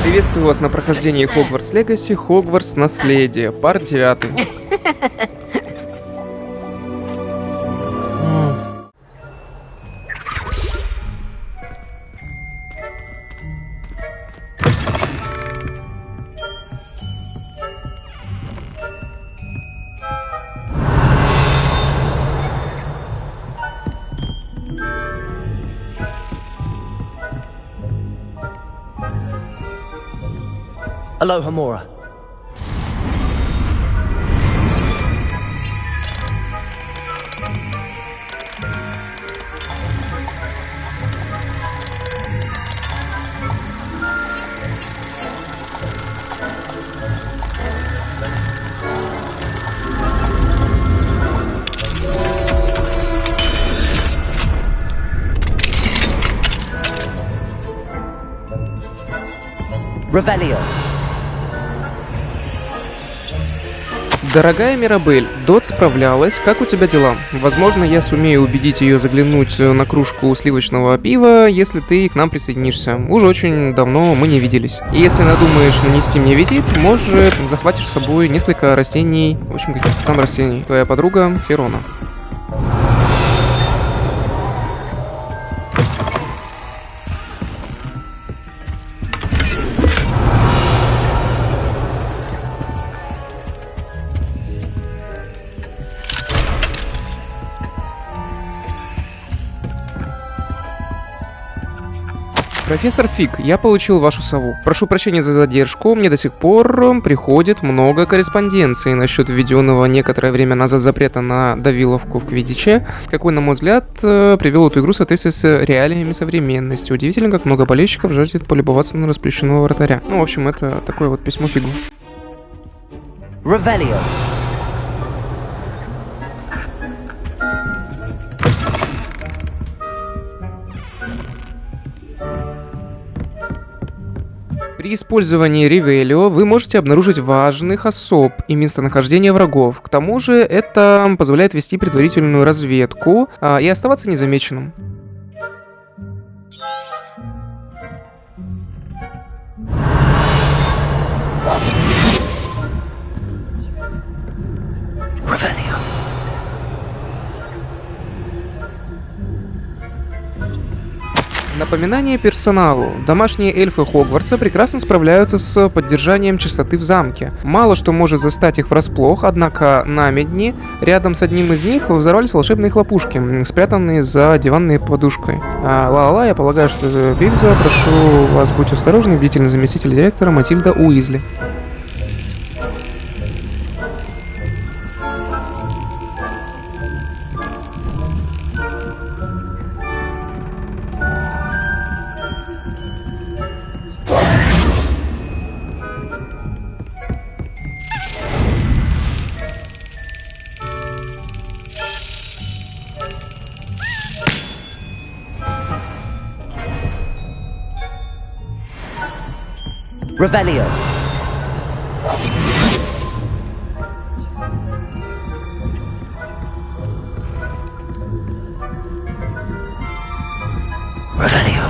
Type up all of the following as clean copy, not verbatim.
Приветствую вас на прохождении Hogwarts Legacy, Hogwarts Наследие, парт 9. Aloha Mora. Revelio. Дорогая Мирабель, Дот справлялась, как у тебя дела? Возможно, я сумею убедить ее заглянуть на кружку сливочного пива, если ты к нам присоединишься. Уже очень давно мы не виделись. И если надумаешь нанести мне визит, может, захватишь с собой несколько растений, в общем, каких-то там растений. Твоя подруга Сирона. Профессор Фиг, я получил вашу сову. Прошу прощения за задержку, мне до сих пор приходит много корреспонденции насчет введенного некоторое время назад запрета на давиловку в квиддиче, какой, на мой взгляд, привел эту игру в соответствии с реалиями современности. Удивительно, как много болельщиков жаждет полюбоваться на расплющенного вратаря. Ну, в общем, это такое вот письмо Фигу. Revelio. При использовании Ревелио вы можете обнаружить важных особ и местонахождение врагов. К тому же это позволяет вести предварительную разведку и оставаться незамеченным. Revelio. Напоминание персоналу. Домашние эльфы Хогвартса прекрасно справляются с поддержанием чистоты в замке. Мало что может застать их врасплох, однако на медне рядом с одним из них взорвались волшебные хлопушки, спрятанные за диванной подушкой. Ла-ла, я полагаю, что это Пивза. Прошу вас, будь осторожны, бдительный заместитель директора Матильда Уизли. Revelio. Revelio.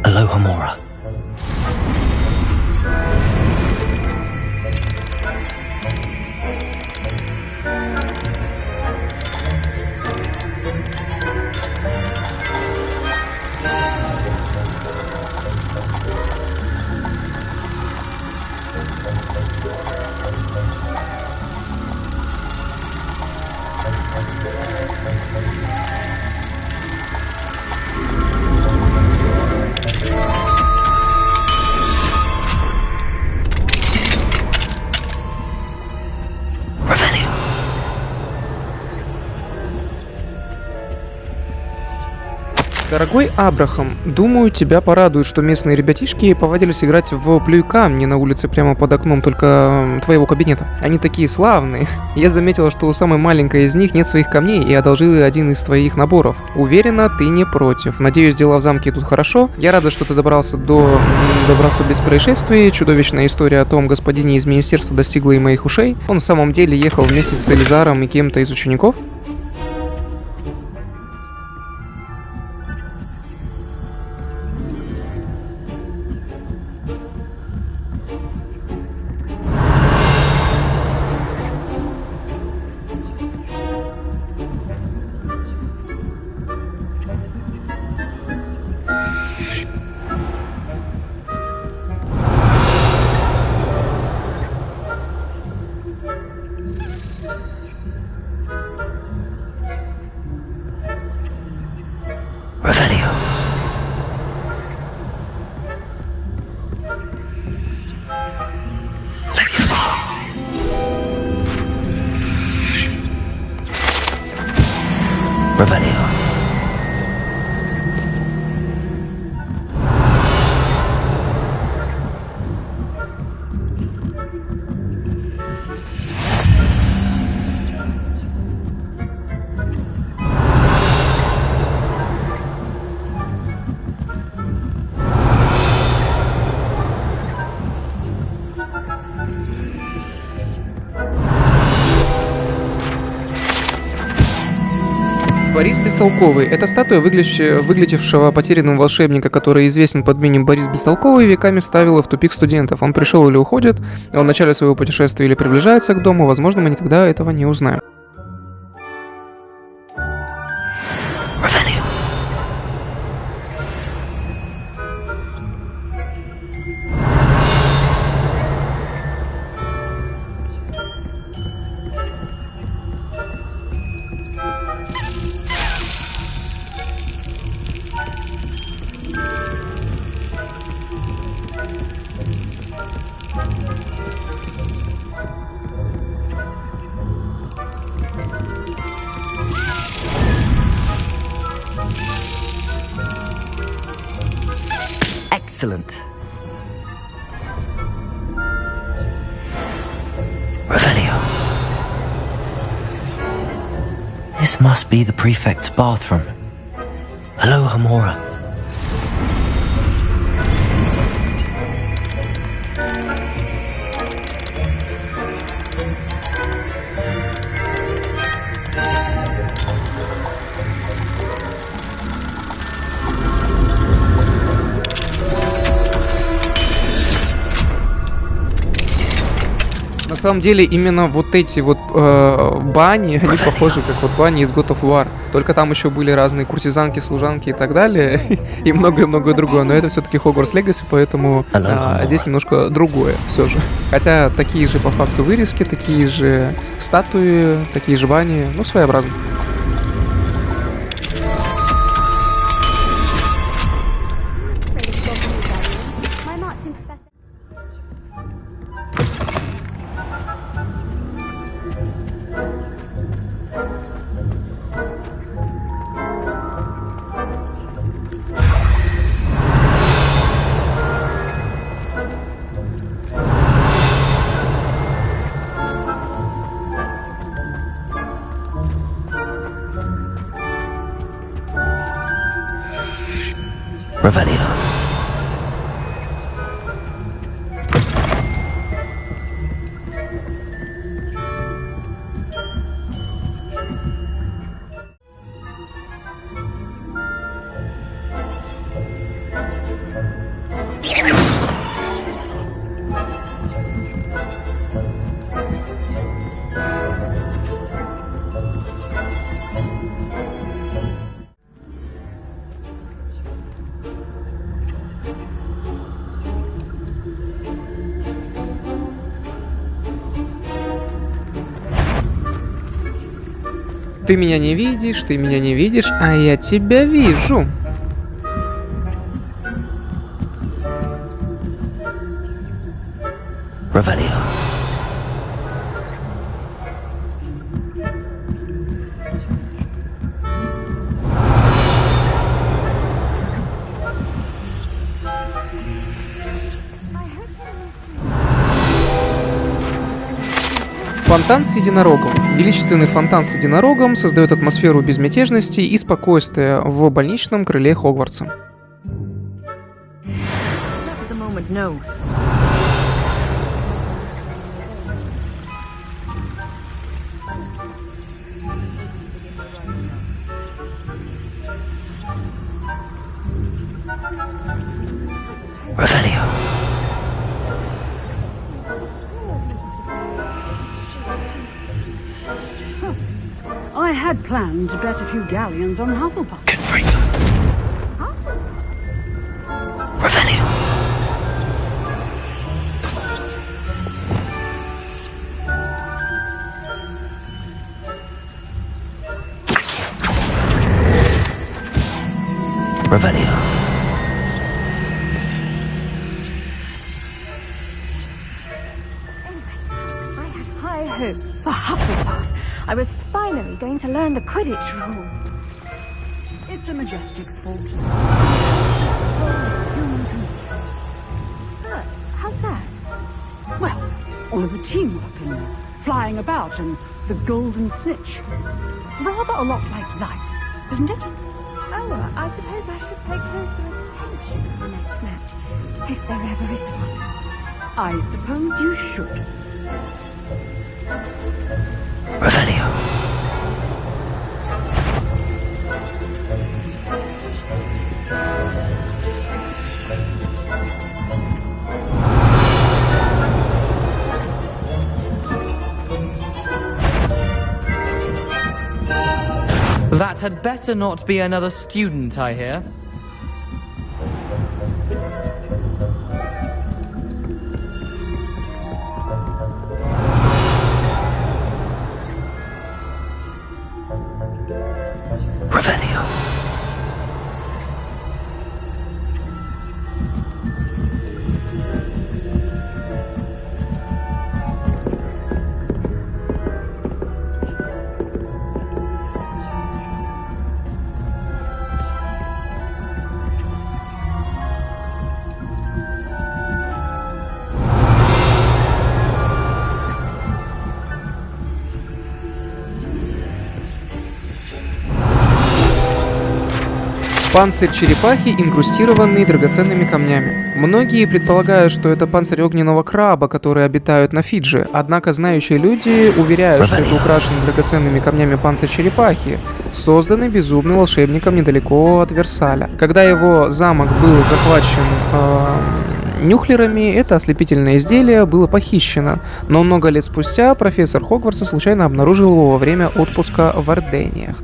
Aloha Mora. Дорогой Абрахам, думаю, тебя порадует, что местные ребятишки повадились играть в плюй камни на улице прямо под окном только твоего кабинета. Они такие славные. Я заметила, что у самой маленькой из них нет своих камней и одолжила один из твоих наборов. Уверена, ты не против. Надеюсь, дела в замке идут хорошо. Я рада, что ты добрался без происшествий. Чудовищная история о том господине из министерства достигла и моих ушей. Он в самом деле ехал вместе с Элизаром и кем-то из учеников. Revelio. Revelio. Борис Бестолковый. Это статуя выглядевшего потерянного волшебника, который известен под именем Борис Бестолковый, веками ставила в тупик студентов. Он пришел или уходит, он в начале своего путешествия или приближается к дому, возможно, мы никогда этого не узнаем. Excellent. Revelio. This must be the prefect's bathroom. Aloha Mora. На самом деле, именно вот эти вот бани, они похожи как вот бани из God of War. Только там еще были разные куртизанки, служанки и так далее, и многое-многое другое. Но это все-таки Hogwarts Legacy, поэтому здесь немножко другое все же. Хотя такие же по факту вырезки, такие же статуи, такие же бани, ну, своеобразно. Revelio. Ты меня не видишь, а я тебя вижу. Revelio. Фонтан с единорогом. Величественный фонтан с единорогом создает атмосферу безмятежности и спокойствия в больничном крыле Хогвартса. Revelio. I had planned to bet a few galleons on Hufflepuff. Confringo. Huh? Revelio. Revelio. I had high hopes for Hufflepuff. I was finally going to learn the Quidditch rules. It's a majestic's fault. Look, how's that? Well, all of the teamwork and flying about and the golden snitch. Rather a lot like life, isn't it? Oh, I suppose I should pay closer attention to the next match, if there ever is one. I suppose you should. Revelio. That had better not be another student, I hear. Revelio. Панцирь черепахи, инкрустированный драгоценными камнями. Многие предполагают, что это панцирь огненного краба, которые обитают на Фиджи, однако знающие люди уверяют, что это украшенный драгоценными камнями панцирь черепахи, созданный безумным волшебником недалеко от Версаля. Когда его замок был захвачен нюхлерами, это ослепительное изделие было похищено, но много лет спустя профессор Хогвартса случайно обнаружил его во время отпуска в Ордениях.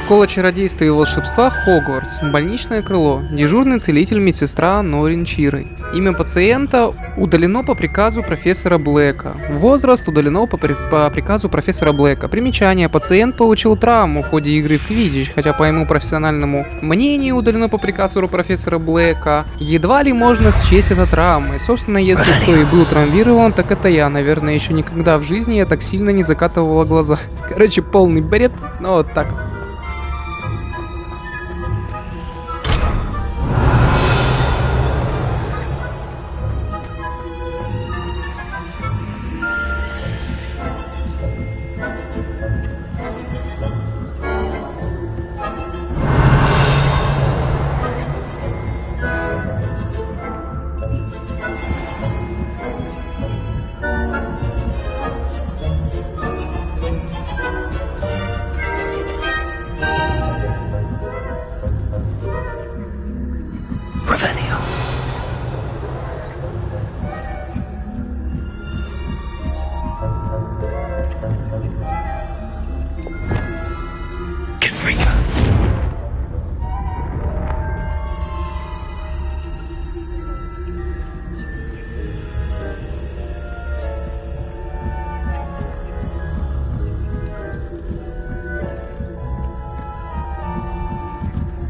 Школа чародейства и волшебства Хогвартс, больничное крыло, дежурный целитель медсестра Норин Чирой. Имя пациента удалено по приказу профессора Блэка. Возраст удалено по приказу профессора Блэка. Примечание: пациент получил травму в ходе игры в Квиддич, хотя по моему профессиональному мнению удалено по приказу профессора Блэка. Едва ли можно счесть это травмой. Собственно, если кто и был травмирован, так это я. Наверное, еще никогда в жизни я так сильно не закатывала глаза. Короче, полный бред, но вот так.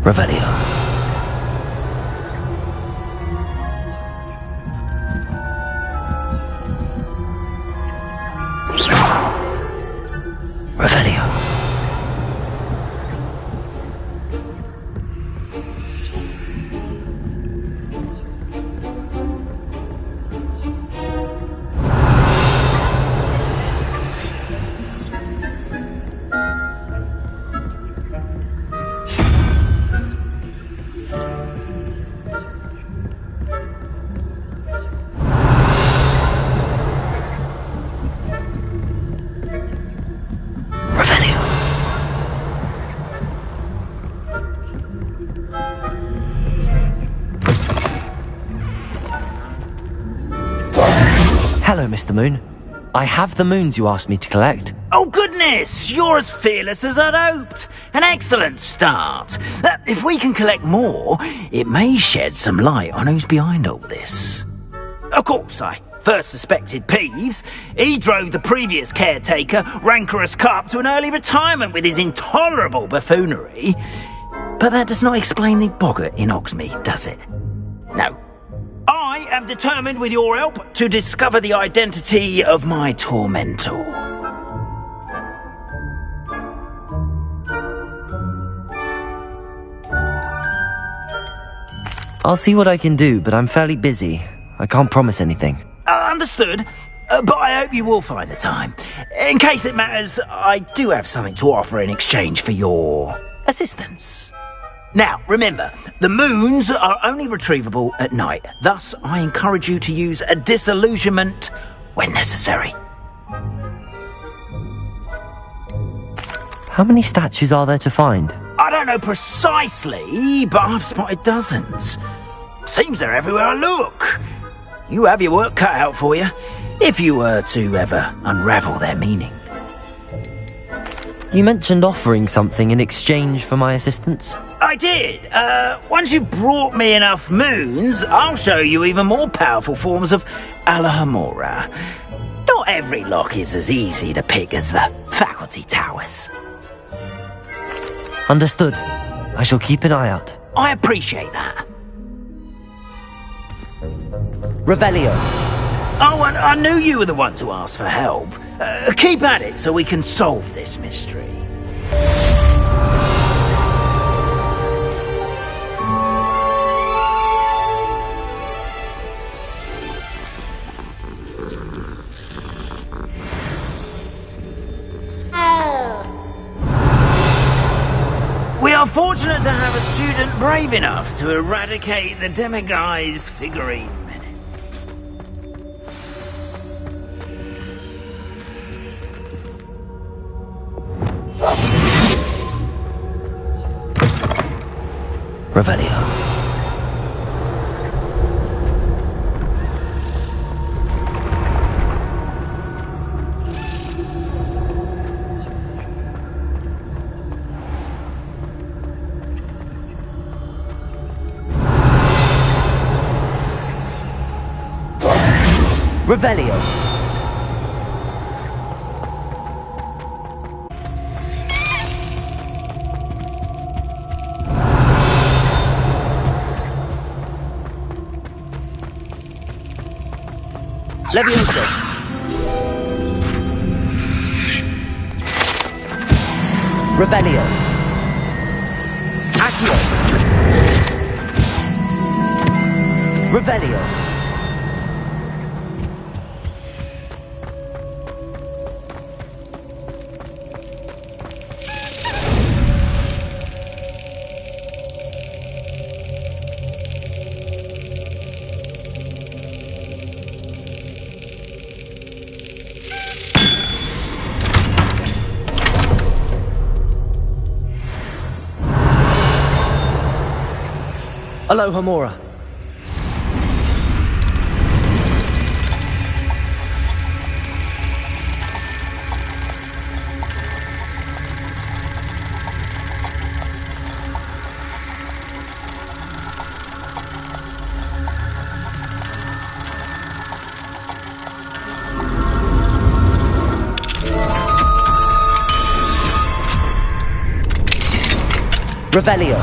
Revelio. Revelio. Hello, Mr. Moon. I have the moons you asked me to collect. Oh, goodness! You're as fearless as I'd hoped. An excellent start. If we can collect more, it may shed some light on who's behind all this. Of course, I first suspected Peeves. He drove the previous caretaker, Rancorous Carp, to an early retirement with his intolerable buffoonery. But that does not explain the boggart in Hogsmeade, does it? No. I am determined, with your help, to discover the identity of my tormentor. I'll see what I can do, but I'm fairly busy. I can't promise anything. Understood. But I hope you will find the time. In case it matters, I do have something to offer in exchange for your assistance. Now, remember, the moons are only retrievable at night. Thus, I encourage you to use a disillusionment when necessary. How many statues are there to find? I don't know precisely, but I've spotted dozens. Seems they're everywhere I look. You have your work cut out for you, if you were to ever unravel their meaning. You mentioned offering something in exchange for my assistance. I did. Once you've brought me enough moons, I'll show you even more powerful forms of Alohomora. Not every lock is as easy to pick as the faculty towers. Understood. I shall keep an eye out. I appreciate that. Revelio. Oh, and I knew you were the one to ask for help. Keep at it so we can solve this mystery. We are fortunate to have a student brave enough to eradicate the Demiguise figurine menace. Revelio. Revelio. Levioso. Revelio. Accio. Revelio. Alohomora. Revelio.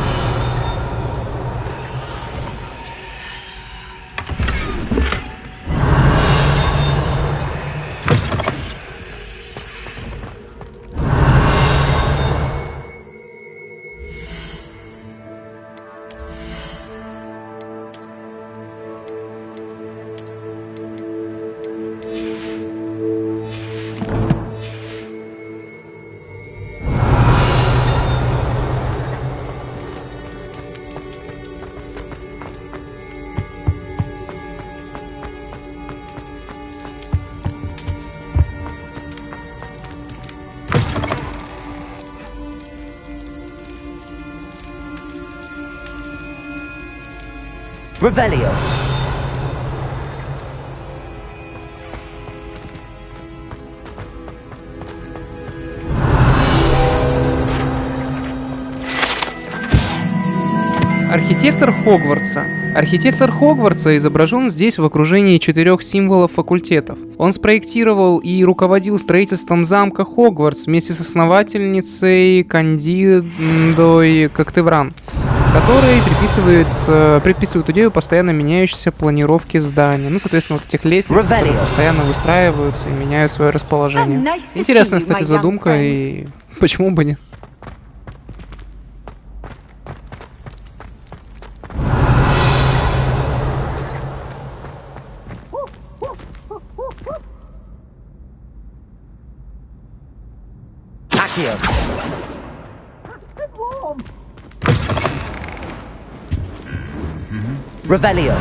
Revelio. Архитектор Хогвартса. Архитектор Хогвартса изображен здесь в окружении 4 символов факультетов. Он спроектировал и руководил строительством замка Хогвартс вместе с основательницей Кандидой Коктевран, который предписывает идею постоянно меняющейся планировки здания. Ну, соответственно, вот этих лестниц, которые постоянно выстраиваются и меняют свое расположение. Интересная, кстати, задумка, и почему бы нет? Accio. Revelio.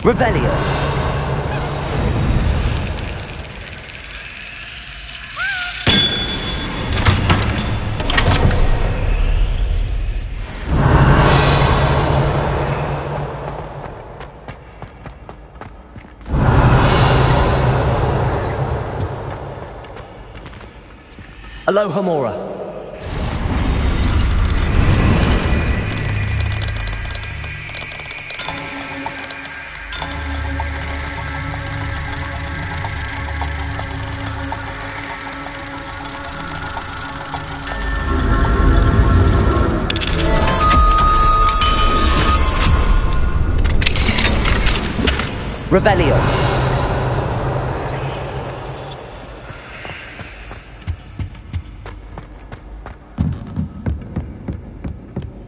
Revelio. Aloha Mora. Revelio.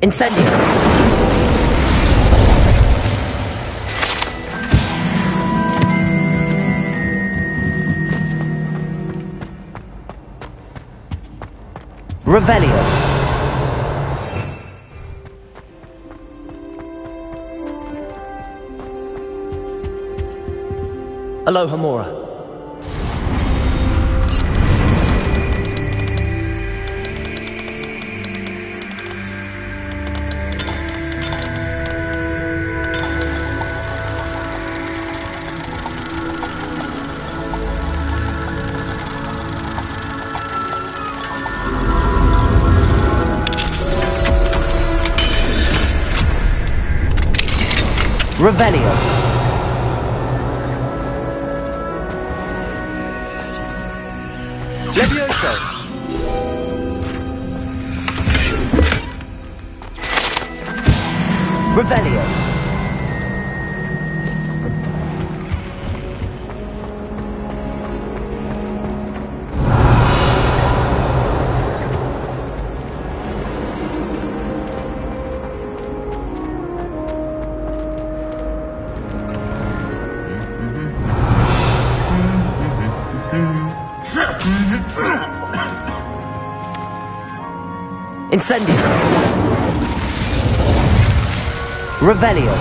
Incendio. Revelio. Aloha Mora. Revelio. Levioso. Revelio. Incendio. Revelio.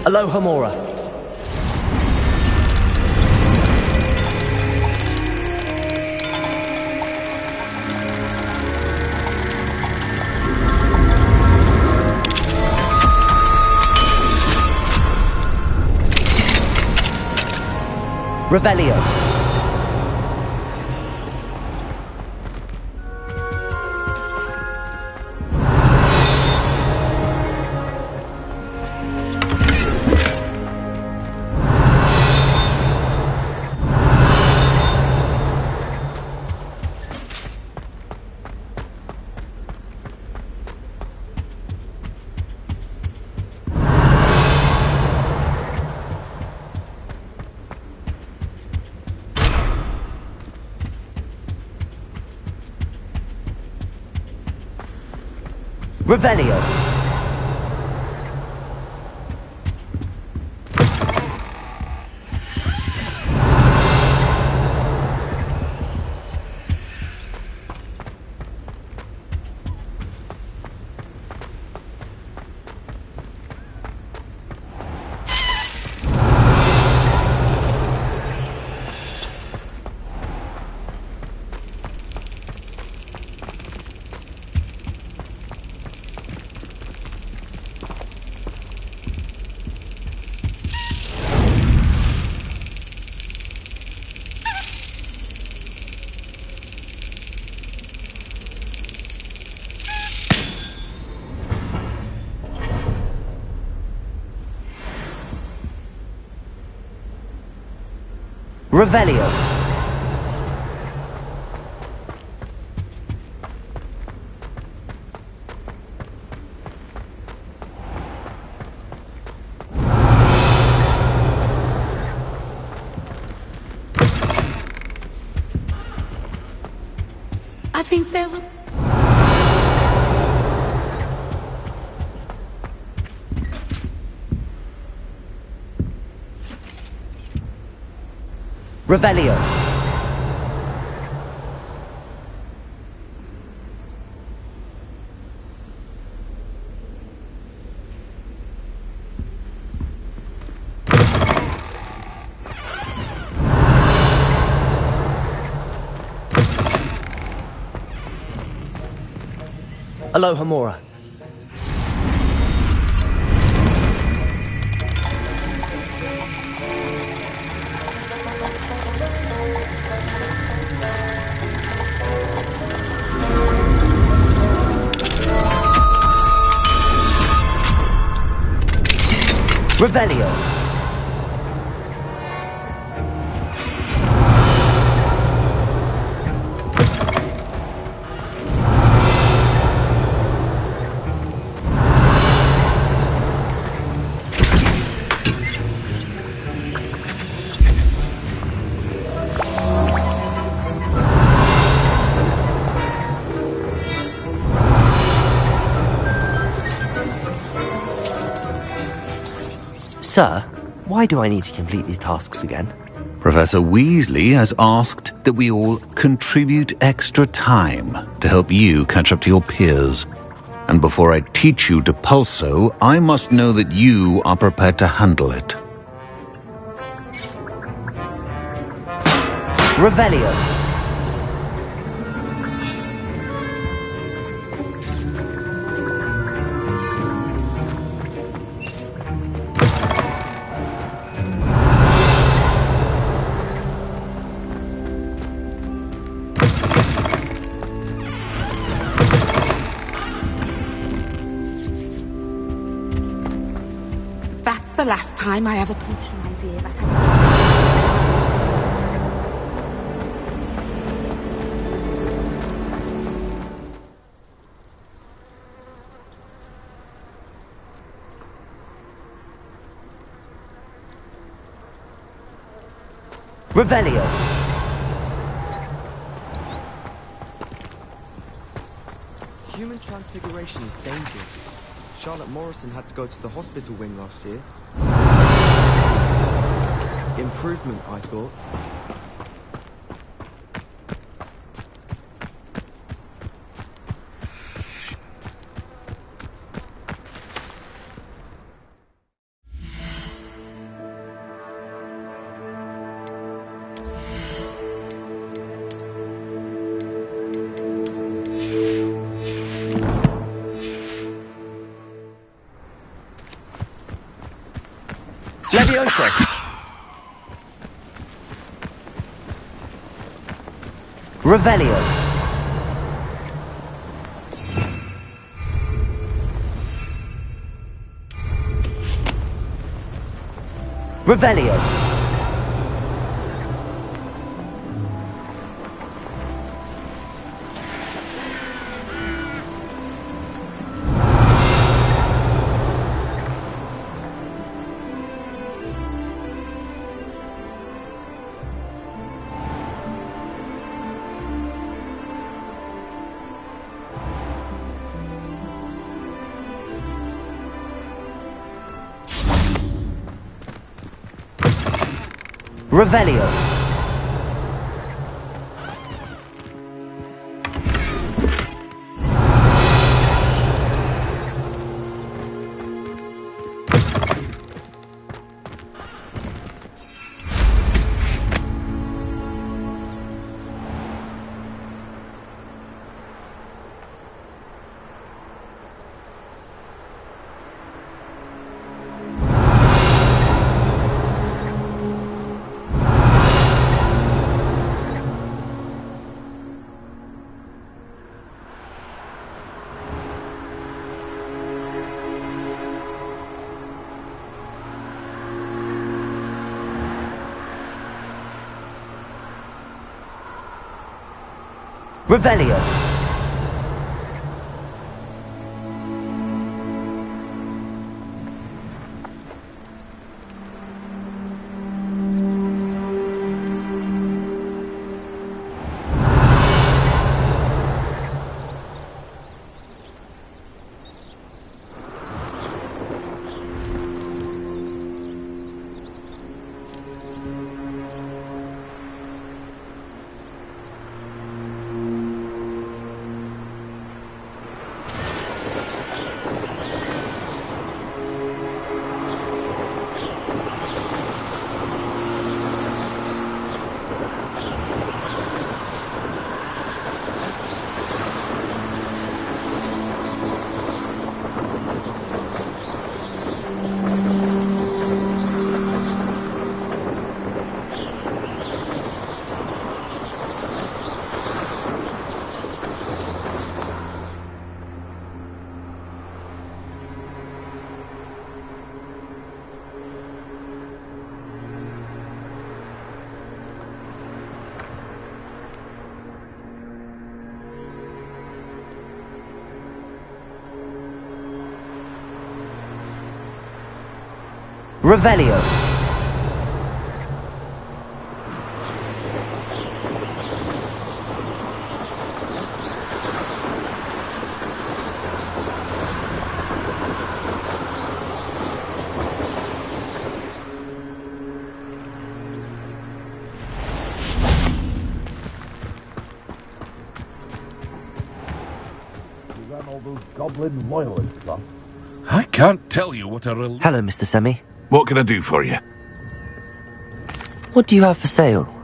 Aloha Mora. Revelio. Revelio. Revelio. I think there will... Revelio. Aloha Mora. Revelio. Sir, why do I need to complete these tasks again? Professor Weasley has asked that we all contribute extra time to help you catch up to your peers. And before I teach you to pulso, I must know that you are prepared to handle it. Revelio. That's the last time I ever pushed an idea that Revelio. Human transfiguration is dangerous. Charlotte Morrison had to go to the hospital wing last year. Improvement, I thought. Levioso. Revelio. Revelio. Revelio. Revelio. Revelio. Goblin loyalist stuff. I can't tell you what a Hello, Mr. Semi. What can I do for you? What do you have for sale?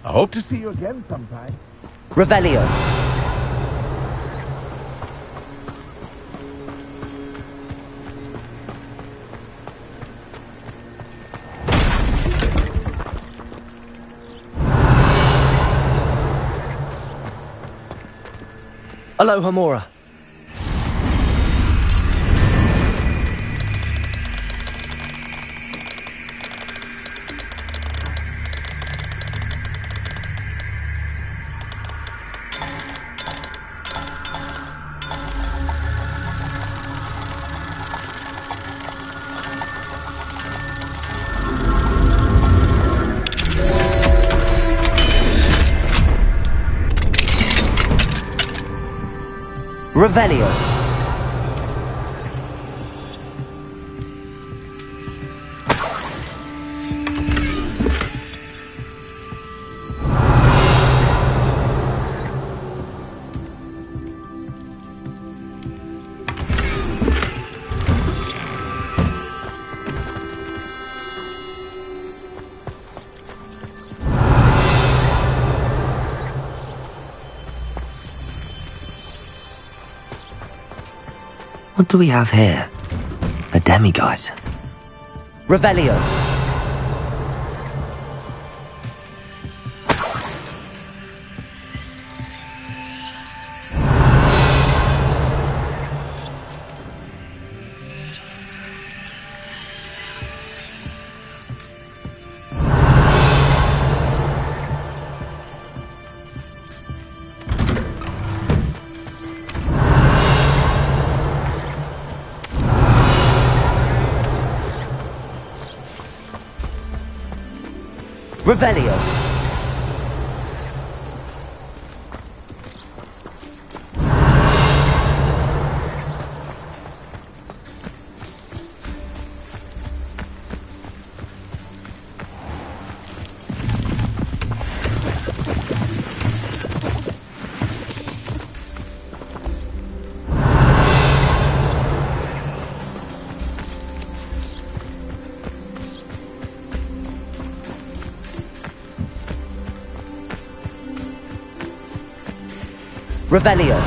I hope to see you again sometime. Revelio. Aloha Mora. Revelio. What do we have here? A demiguise. Revelio. Revelio. Revelio.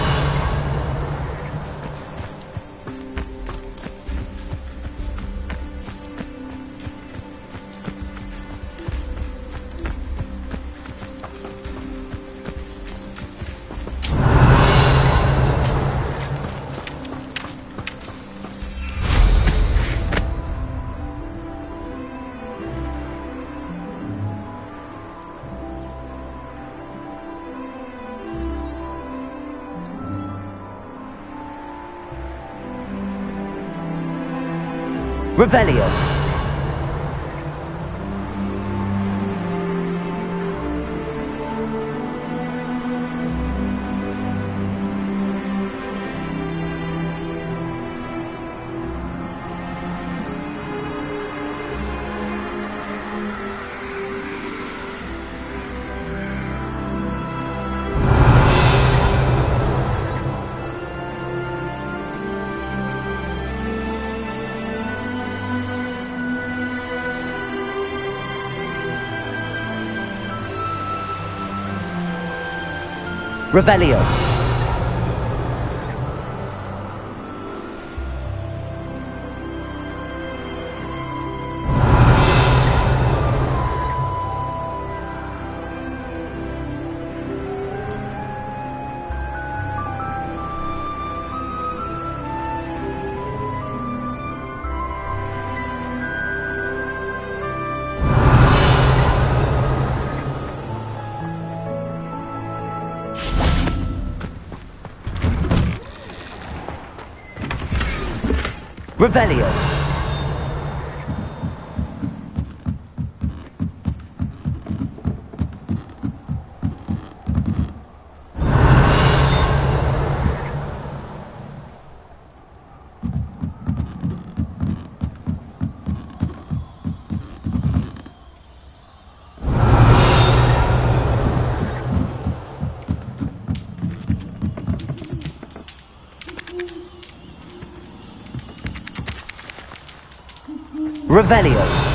Revelio. Revelio. Revelio. Revelio.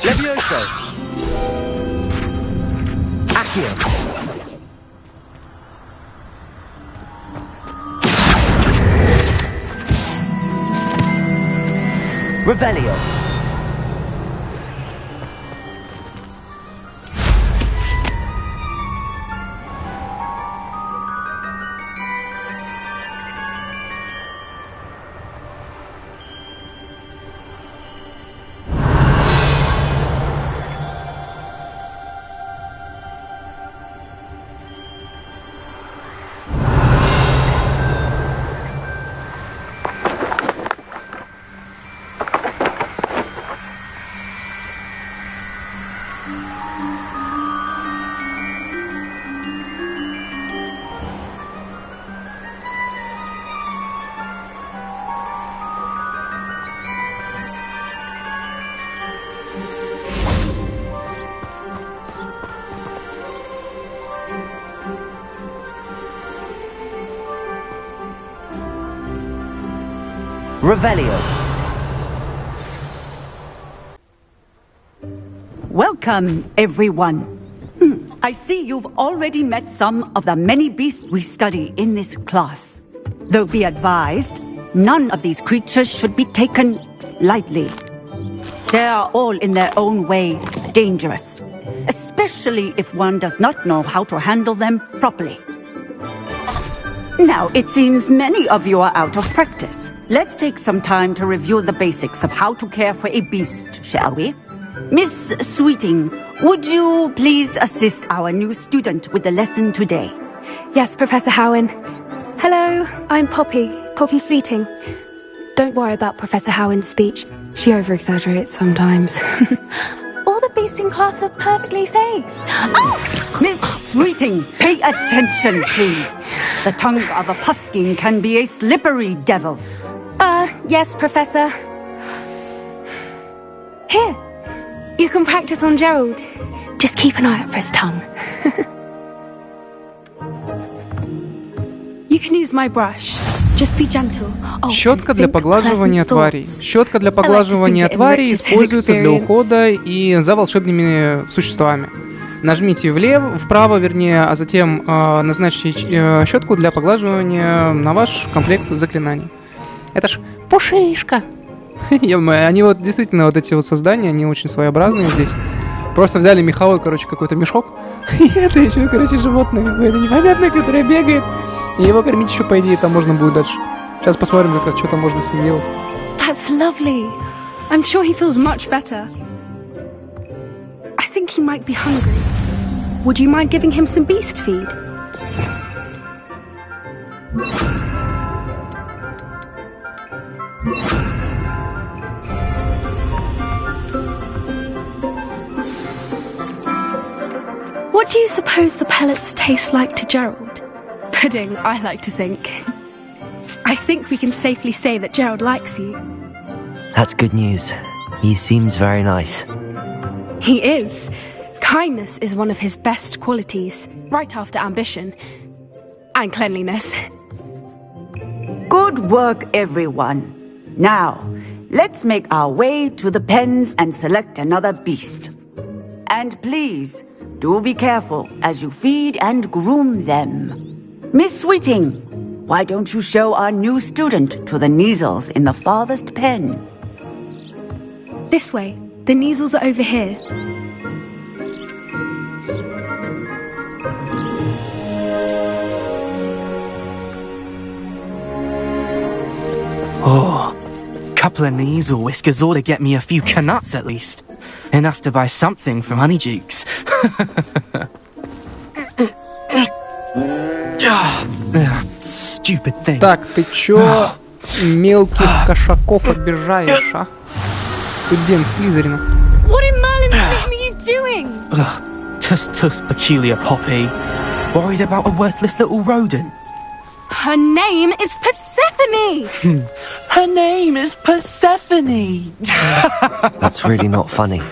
Levioso. Accio. Revelio. Revelio. Welcome, everyone. I see you've already met some of the many beasts we study in this class. Though be advised, none of these creatures should be taken lightly. They are all in their own way dangerous, especially if one does not know how to handle them properly. Now, it seems many of you are out of practice. Let's take some time to review the basics of how to care for a beast, shall we? Miss Sweeting, would you please assist our new student with the lesson today? Yes, Professor Howen. Hello, I'm Poppy Sweeting. Don't worry about Professor Howen's speech. She over-exaggerates sometimes. All the beasts in class are perfectly safe. Oh! Miss Sweeting, pay attention, please. The tongue of a puffskein can be a slippery devil. Yes, Professor. Here. You can practice on Gerald. Just keep an eye out for his tongue. You can use my brush. Just be gentle. Щетка для поглаживания тварей. Щетка для поглаживания тварей используется для ухода и за волшебными существами. Нажмите вправо, а затем назначьте щетку для поглаживания на ваш комплект заклинаний. Это ж пушишка. Они вот действительно вот эти вот создания, они очень своеобразные здесь. Просто взяли меховой, какой-то мешок. И это еще, животное какое-то непонятное, которое бегает. И его кормить еще, по идее, там можно будет дальше. Сейчас посмотрим, как раз, что там можно с ним делать. That's lovely. I'm sure he feels much better. I think he might be hungry. Would you mind giving him some beast feed? What do you suppose the pellets taste like to Gerald? Pudding, I like to think. I think we can safely say that Gerald likes you. That's good news. He seems very nice. He is. Kindness is one of his best qualities, right after ambition. And cleanliness. Good work, everyone. Now, let's make our way to the pens and select another beast. And please, do be careful as you feed and groom them. Miss Sweeting, why don't you show our new student to the Neasels in the farthest pen? This way. The Neasels are over here. Oh, couple of Neasel whiskers ought to get me a few canuts at least. Enough to buy something from Honeydukes. Stupid thing. Так, ты чё мелких кошаков обижаешь, а? Студент Слизерина. What in Merlin's name are you doing? Tuss, peculiar Poppy. Worried about a worthless little rodent. Her name is Persephone! Her name is Persephone! That's really not funny.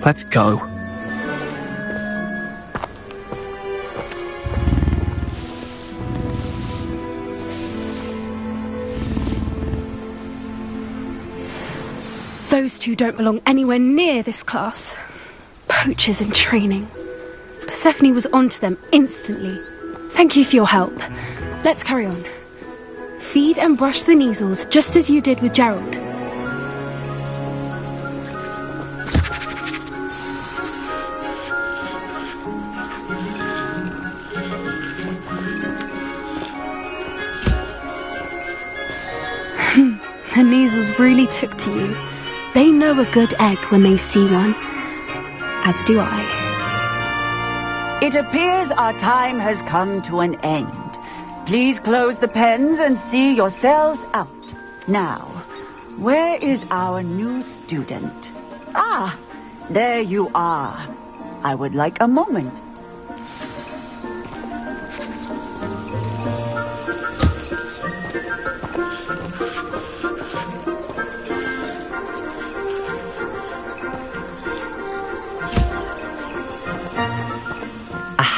Let's go. Those two don't belong anywhere near this class. Poachers in training. Persephone was onto them instantly. Thank you for your help. Let's carry on. Feed and brush the Neasels just as you did with Gerald. The Neasels really took to you. They know a good egg when they see one. As do I. It appears our time has come to an end. Please close the pens and see yourselves out. Now, where is our new student? Ah, there you are. I would like a moment.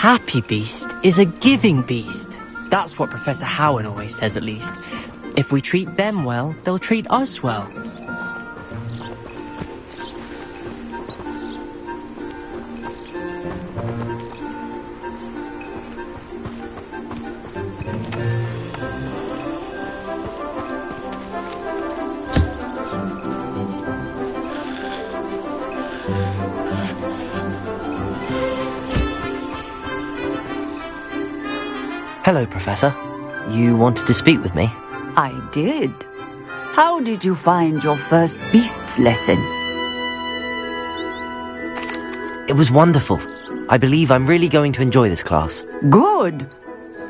happy beast is a giving beast. That's what Professor Howen always says, at least. If we treat them well, they'll treat us well. Hello, Professor. You wanted to speak with me? I did. How did you find your first beasts lesson? It was wonderful. I believe I'm really going to enjoy this class. Good.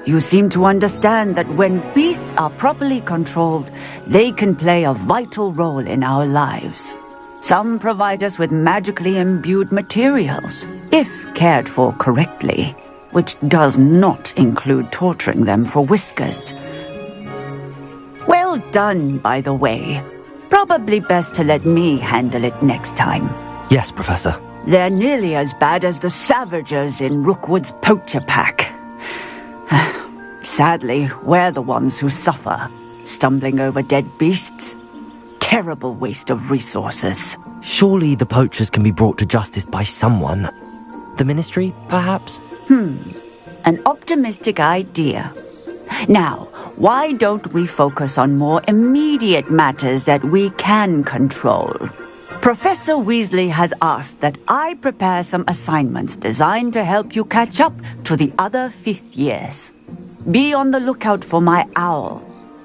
You seem to understand that when beasts are properly controlled, they can play a vital role in our lives. Some provide us with magically imbued materials, if cared for correctly, which does not include torturing them for whiskers. Well done, by the way. Probably best to let me handle it next time. Yes, Professor. They're nearly as bad as the Savagers in Rookwood's poacher pack. Sadly, we're the ones who suffer, stumbling over dead beasts. Terrible waste of resources. Surely the poachers can be brought to justice by someone. The Ministry, perhaps? An optimistic idea. Now, why don't we focus on more immediate matters that we can control? Professor Weasley has asked that I prepare some assignments designed to help you catch up to the other 5th years. Be on the lookout for my owl.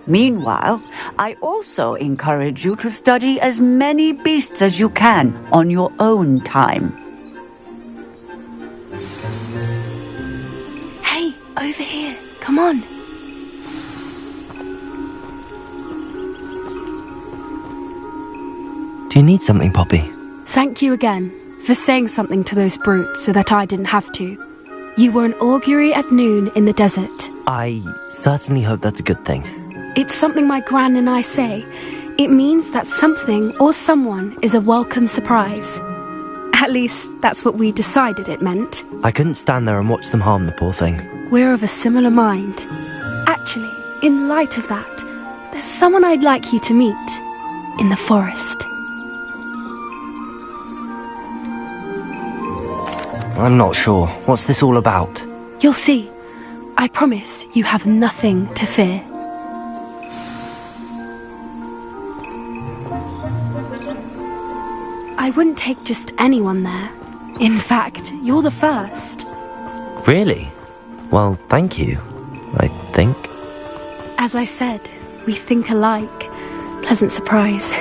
Meanwhile, I also encourage you to study as many beasts as you can on your own time. Hey, over here. Come on. Do you need something, Poppy? Thank you again for saying something to those brutes so that I didn't have to. You were an augury at noon in the desert. I certainly hope that's a good thing. It's something my gran and I say. It means that something or someone is a welcome surprise. At least, that's what we decided it meant. I couldn't stand there and watch them harm the poor thing. We're of a similar mind. Actually, in light of that, there's someone I'd like you to meet. In the forest. I'm not sure. What's this all about? You'll see. I promise you have nothing to fear. I wouldn't take just anyone there. In fact, you're the first. Really? Well, thank you, I think. As I said, we think alike. Pleasant surprise.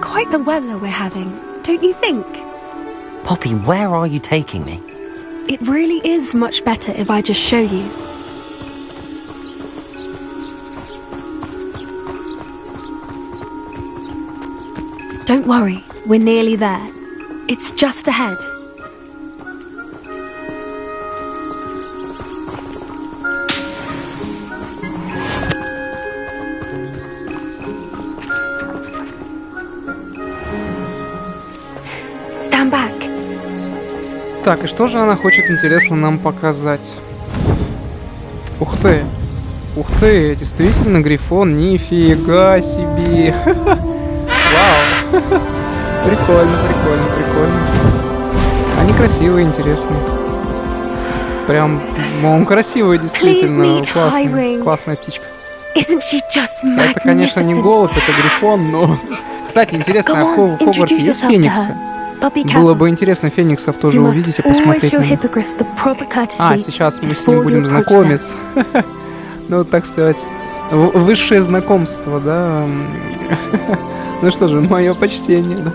Quite the weather we're having, don't you think? Poppy, where are you taking me? It really is much better if I just show you. Don't worry, we're nearly there. It's just ahead. Stand back. Так, и что же она хочет, интересно, нам показать? Ух ты! Ух ты, действительно грифон, нифига себе! Вау! Прикольно, прикольно, прикольно. Они красивые, интересные. Прям, он красивый, действительно. Классный, классная птичка. Это, конечно, не голубь, это грифон, но... Кстати, интересно, а в Хогвартсе есть фениксы? Было бы интересно фениксов тоже увидеть и посмотреть на них. А, сейчас мы с ним будем знакомиться. Ну, так сказать, высшее знакомство, да? Ну что же, мое почтение, да?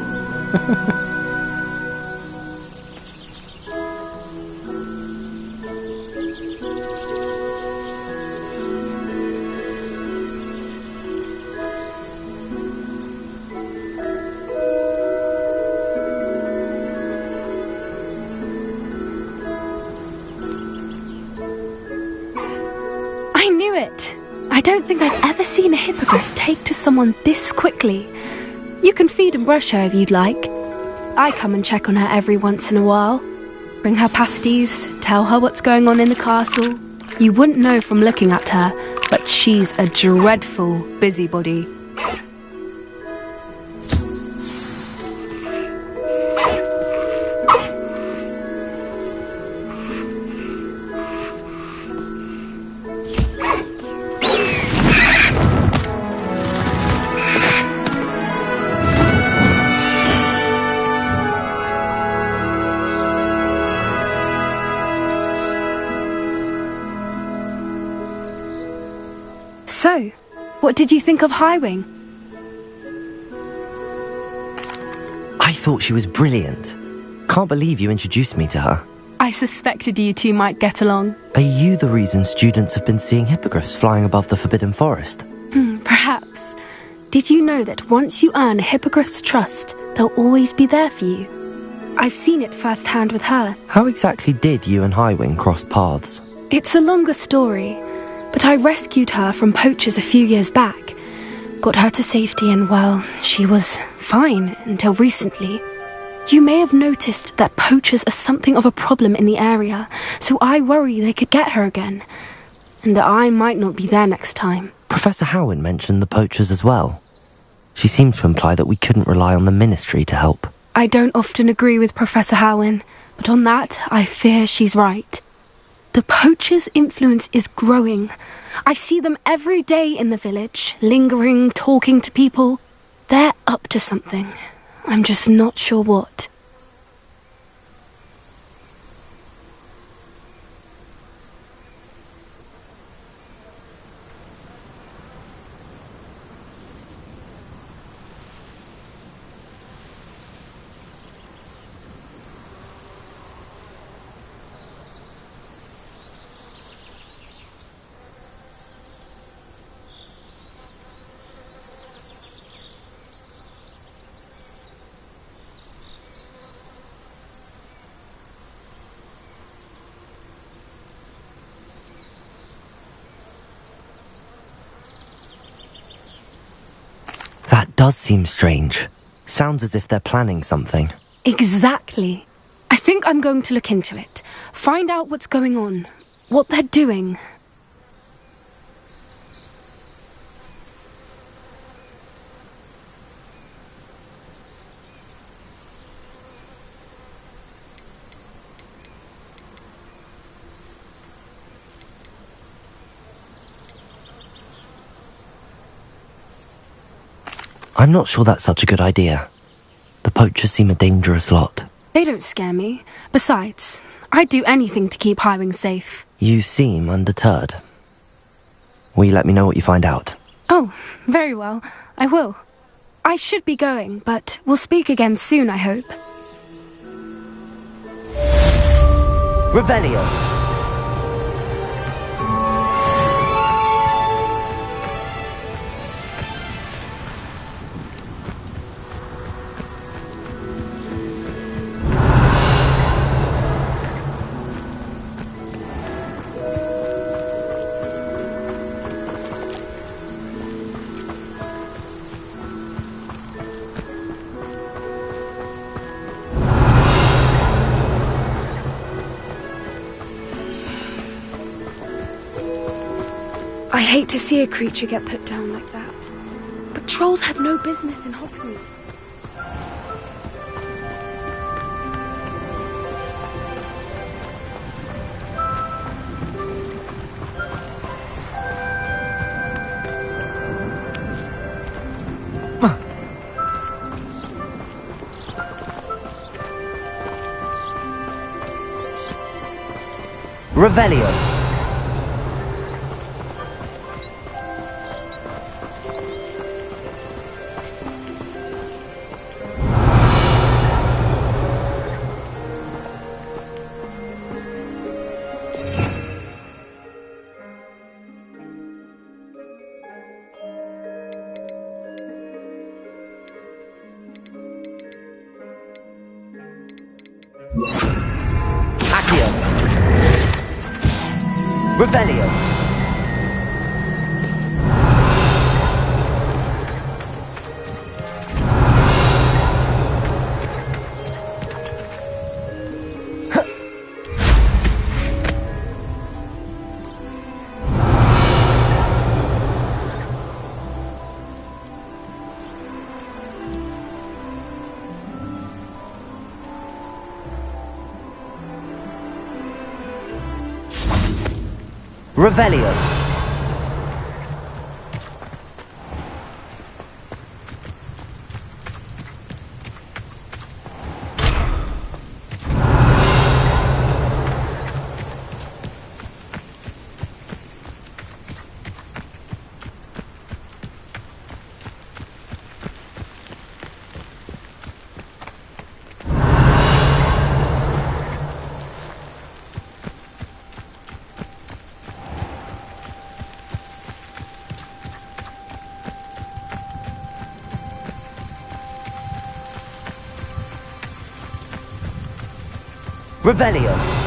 I knew it! I don't think I've ever seen a hippogriff take to someone this quickly. You can feed and brush her if you'd like. I come and check on her every once in a while. Bring her pasties, tell her what's going on in the castle. You wouldn't know from looking at her, but she's a dreadful busybody. So, what did you think of Highwing? I thought she was brilliant. Can't believe you introduced me to her. I suspected you two might get along. Are you the reason students have been seeing hippogriffs flying above the Forbidden Forest? Perhaps. Did you know that once you earn a hippogriff's trust, they'll always be there for you? I've seen it firsthand with her. How exactly did you and Highwing cross paths? It's a longer story, but I rescued her from poachers a few years back. Got her to safety and, well, she was fine until recently. You may have noticed that poachers are something of a problem in the area, so I worry they could get her again. And I might not be there next time. Professor Howen mentioned the poachers as well. She seemed to imply that we couldn't rely on the ministry to help. I don't often agree with Professor Howen, but on that, I fear she's right. The poachers' influence is growing. I see them every day in the village, lingering, talking to people. They're up to something. I'm just not sure what. That does seem strange. Sounds as if they're planning something. Exactly. I think I'm going to look into it. Find out what's going on. What they're doing. I'm not sure that's such a good idea. The poachers seem a dangerous lot. They don't scare me. Besides, I'd do anything to keep Highwing safe. You seem undeterred. Will you let me know what you find out? Oh, very well. I will. I should be going, but we'll speak again soon, I hope. Revelio! I hate to see a creature get put down like that. But trolls have no business in Hogsmeade. Revelio! Accio! Revelio! Revelio. Revelio.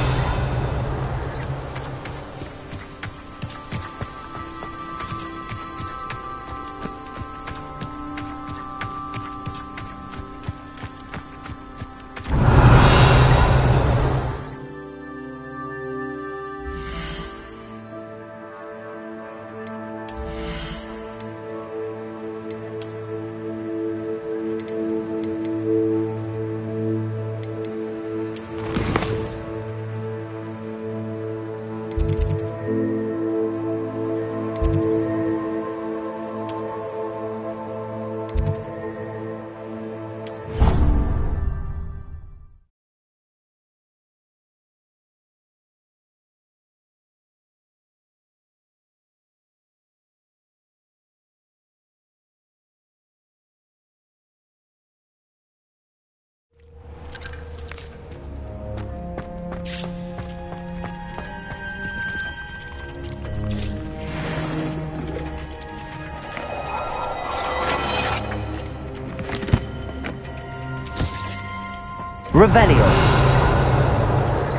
Revelio.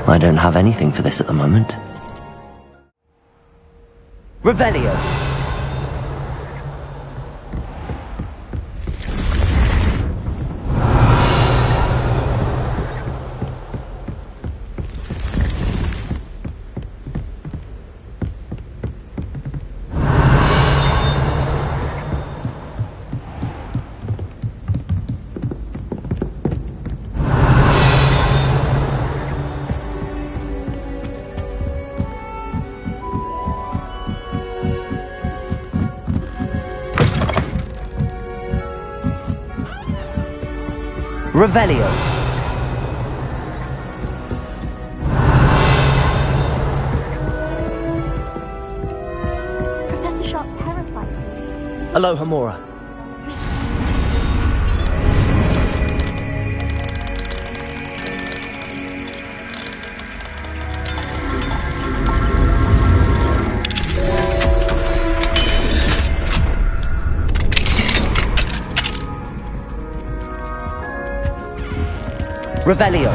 I don't have anything for this at the moment. Revelio. Revelio. Professor Sharp terrified me. Alohomora. Revelio.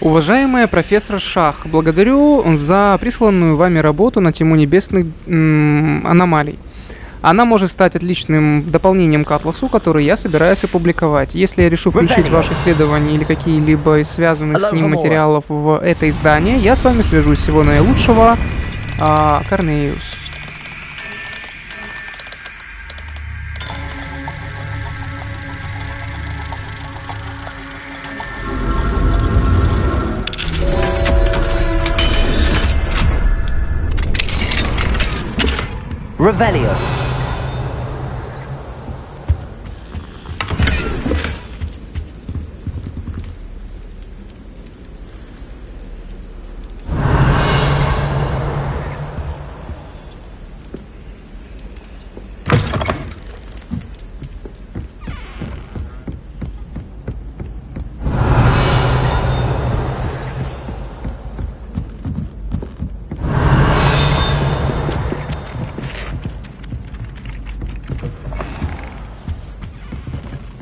Уважаемая профессор Шах, благодарю за присланную вами работу на тему небесных аномалий. Она может стать отличным дополнением к атласу, который я собираюсь опубликовать. Если я решу включить ваши исследования или какие-либо из связанных с ним материалов в это издание, я с вами свяжусь. Всего наилучшего. Корнеюс. Revelio.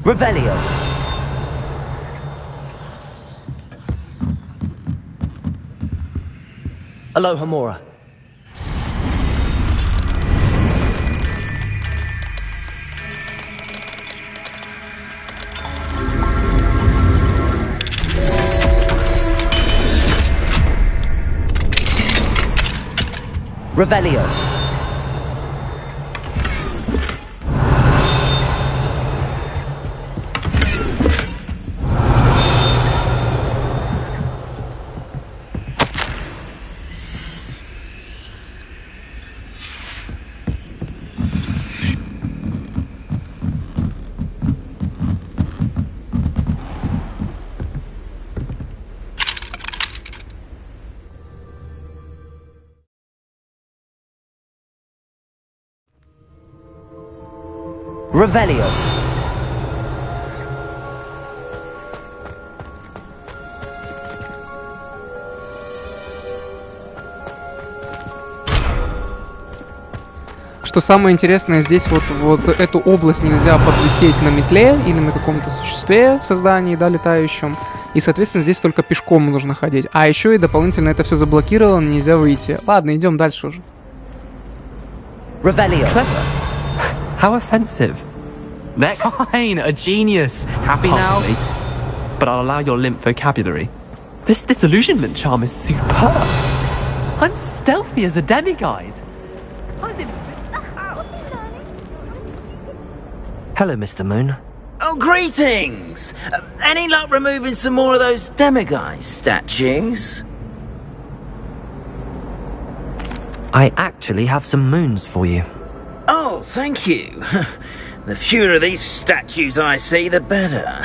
Revelio. Alohomora. Revelio. Revelio. Что самое интересное, здесь вот эту область нельзя подлететь на метле или на каком-то существе, создании, да, летающем. И, соответственно, здесь только пешком нужно ходить. А еще и дополнительно это все заблокировано, нельзя выйти. Ладно, идем дальше уже. Revelio. Clever. How offensive. Next. Fine, a genius. Happy Possibly. Now? But I'll allow your limp vocabulary. This disillusionment charm is superb. I'm stealthy as a demiguise. Hello, Mr. Moon. Oh, greetings! Any luck removing some more of those demiguise statues? I actually have some moons for you. Oh, thank you. The fewer of these statues I see, the better.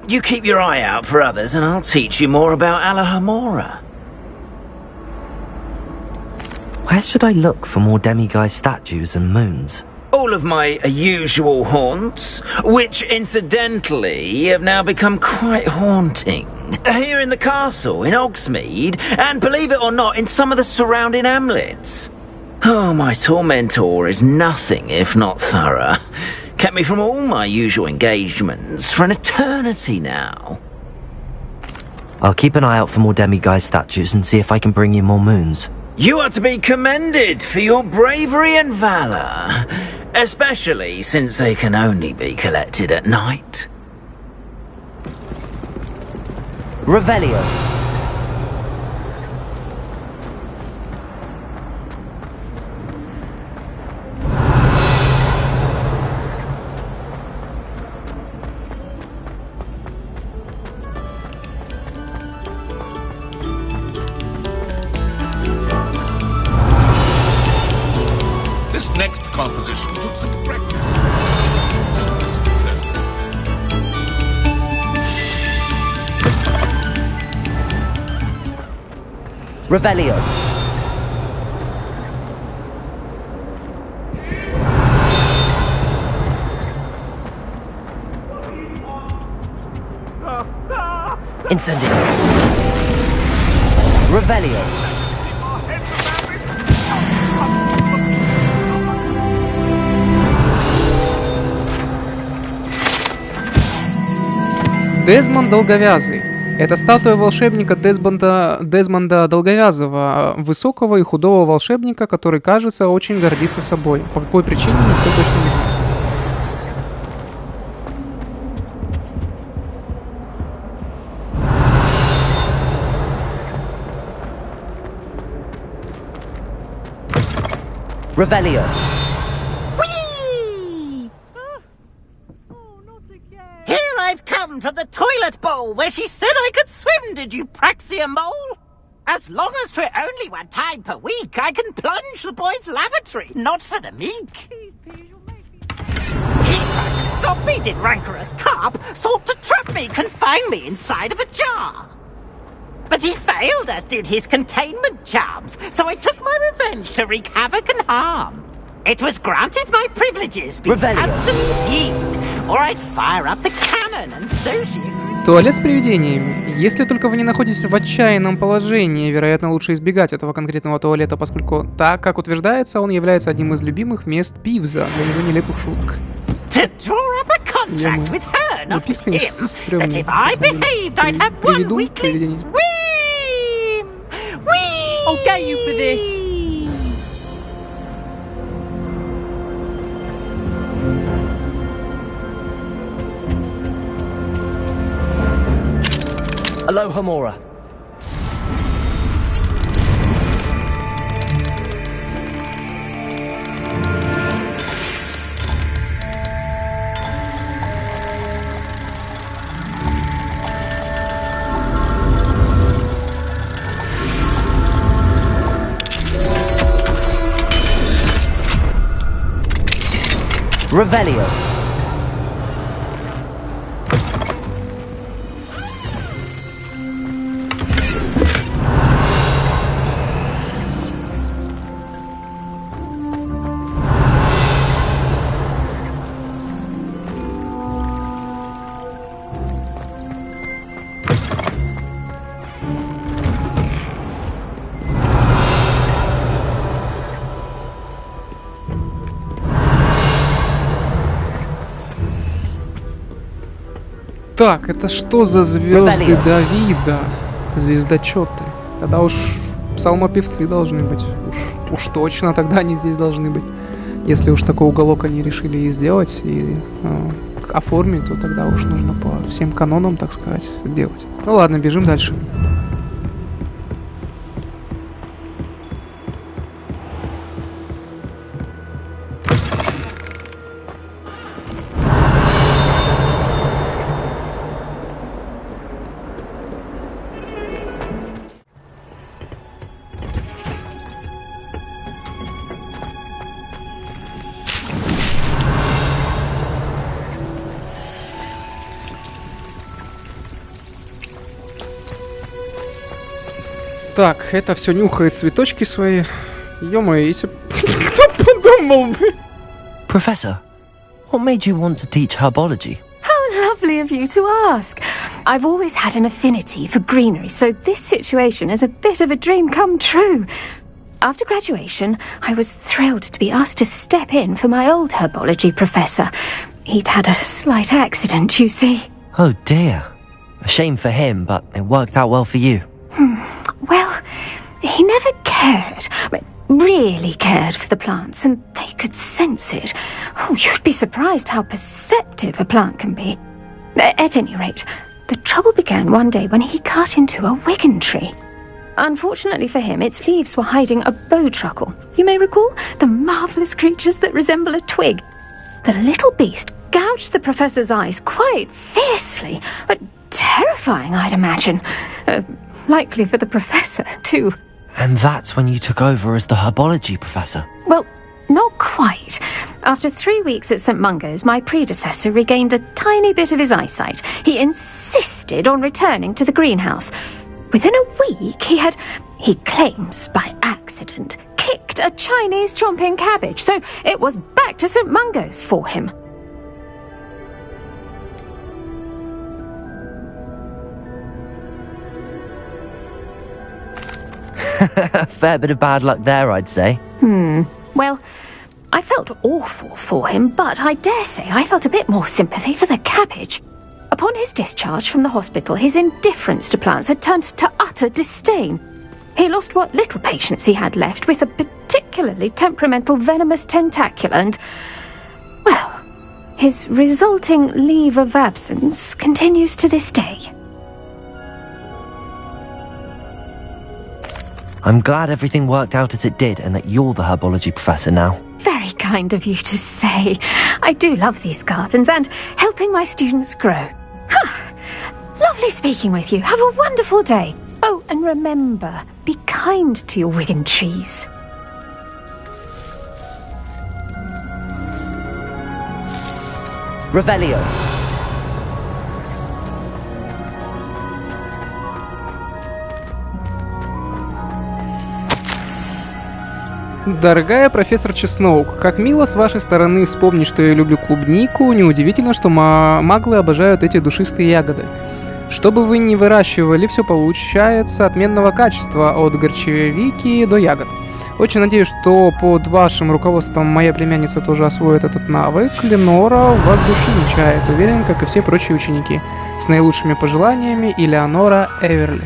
You keep your eye out for others and I'll teach you more about Alohomora. Where should I look for more demiguise statues and moons? All of my usual haunts, which incidentally have now become quite haunting. Here in the castle, in Hogsmeade, and believe it or not, in some of the surrounding hamlets. Oh, my tormentor is nothing if not thorough. Kept me from all my usual engagements for an eternity now. I'll keep an eye out for more demiguise statues and see if I can bring you more moons. You are to be commended for your bravery and valor, especially since they can only be collected at night. Revelio. This next composition took some practice. Revelio. Incendio. Revelio. Дезмонд Долговязый. Это статуя волшебника Дезмонда Долговязого, высокого и худого волшебника, который, кажется, очень гордится собой. По какой причине, никто точно не знает. Revelio. Here I've come from the toilet bowl where she said I could swim, did you praxia mole? As long as 'twere only one time per week, I can plunge the boy's lavatory, not for the meek. He tried to stop me, did rancorous carp, sought to trap me, confine me inside of a jar. But he failed, as did his containment charms, so I took my revenge to wreak havoc and harm. It was granted my privileges, be handsome indeed, or I'd fire up the cannon, and so she agreed. Туалет с привидениями. Если только вы не находитесь в отчаянном положении, вероятно, лучше избегать этого конкретного туалета, поскольку, так как утверждается, он является одним из любимых мест Пивза для его нелепых шуток. To draw up a contract with her, not with him, that if I behaved, I'd have one weekly swim. Whee! I'll get you for this. Alohomora. Revelio. Так, это что за звезды Давида? Звездочеты. Тогда уж псалмопевцы должны быть. Уж точно тогда они здесь должны быть. Если уж такой уголок они решили и сделать, и оформить, то тогда уж нужно по всем канонам, так сказать, сделать. Ну ладно, бежим дальше. Так, это все нюхает цветочки свои. Ё-моё, если кто подумал бы. Professor, what made you want to teach herbology? How lovely of you to ask. I've always had an affinity for greenery, so this situation is a bit of a dream come true. After graduation, I was thrilled to be asked to step in for my old herbology professor. He'd had a slight accident, you see. Oh dear. A shame for him, but it worked out well for you. Well, he never cared, really cared for the plants, and they could sense it. Oh, you'd be surprised how perceptive a plant can be. At any rate, the trouble began one day when he cut into a wigan tree. Unfortunately for him, its leaves were hiding a bowtruckle. You may recall the marvellous creatures that resemble a twig. The little beast gouged the professor's eyes quite fiercely, terrifying, I'd imagine. Likely for the professor, too. And that's when you took over as the herbology professor? Well, not quite. After 3 weeks at St. Mungo's, my predecessor regained a tiny bit of his eyesight. He insisted on returning to the greenhouse. Within a week, he claims by accident, kicked a Chinese chomping cabbage, so it was back to St. Mungo's for him. A fair bit of bad luck there, I'd say. Well, I felt awful for him, but I dare say I felt a bit more sympathy for the cabbage. Upon his discharge from the hospital, his indifference to plants had turned to utter disdain. He lost what little patience he had left with a particularly temperamental venomous tentacula and, well, his resulting leave of absence continues to this day. I'm glad everything worked out as it did and that you're the herbology professor now. Very kind of you to say. I do love these gardens and helping my students grow. Lovely speaking with you. Have a wonderful day. Oh, and remember, be kind to your wigan trees. Revelio. Дорогая профессор Чесноук, как мило с вашей стороны вспомнить, что я люблю клубнику. Неудивительно, что маглы обожают эти душистые ягоды. Что бы вы ни выращивали, все получается отменного качества, от горчевики до ягод. Очень надеюсь, что под вашим руководством моя племянница тоже освоит этот навык. Ленора у вас души не чает, уверен, как и все прочие ученики. С наилучшими пожеланиями, Элеонора Эверли.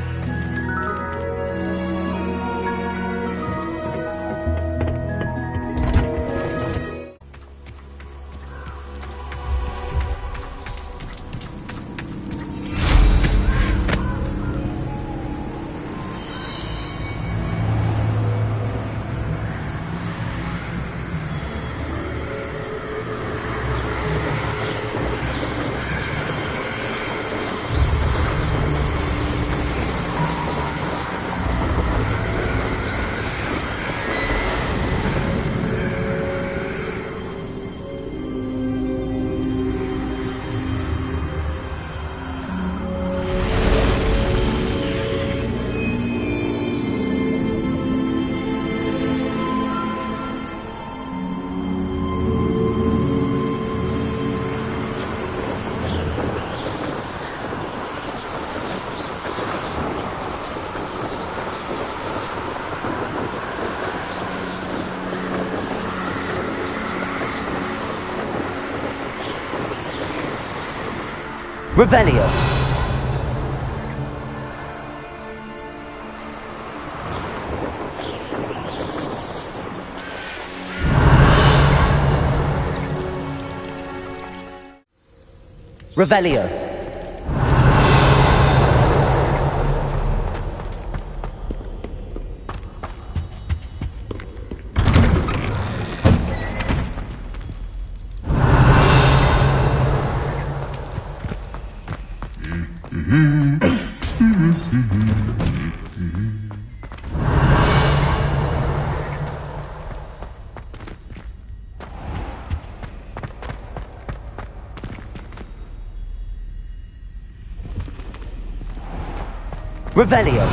Revelio. Revelio. Revelio.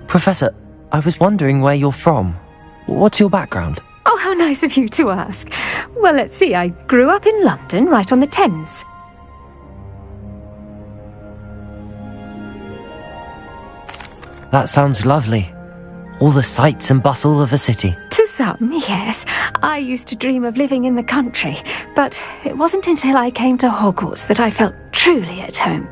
Professor, I was wondering where you're from. What's your background? Oh, how nice of you to ask. Well, let's see. I grew up in London, right on the Thames. That sounds lovely. All the sights and bustle of a city. To some, yes. I used to dream of living in the country, but it wasn't until I came to Hogwarts that I felt truly at home.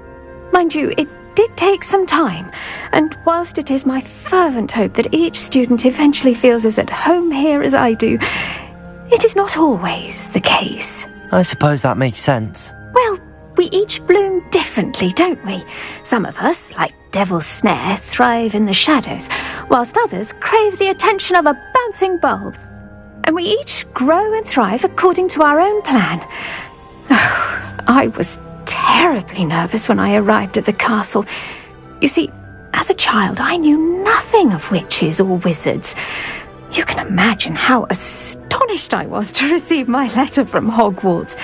Mind you, it did take some time, and whilst it is my fervent hope that each student eventually feels as at home here as I do, it is not always the case. I suppose that makes sense. Well, we each bloom differently, don't we? Some of us, like Devil's Snare, thrive in the shadows, whilst others crave the attention of a bouncing bulb. And we each grow and thrive according to our own plan. Oh, I was terribly nervous when I arrived at the castle. You see, as a child, I knew nothing of witches or wizards. You can imagine how astonished I was to receive my letter from Hogwarts.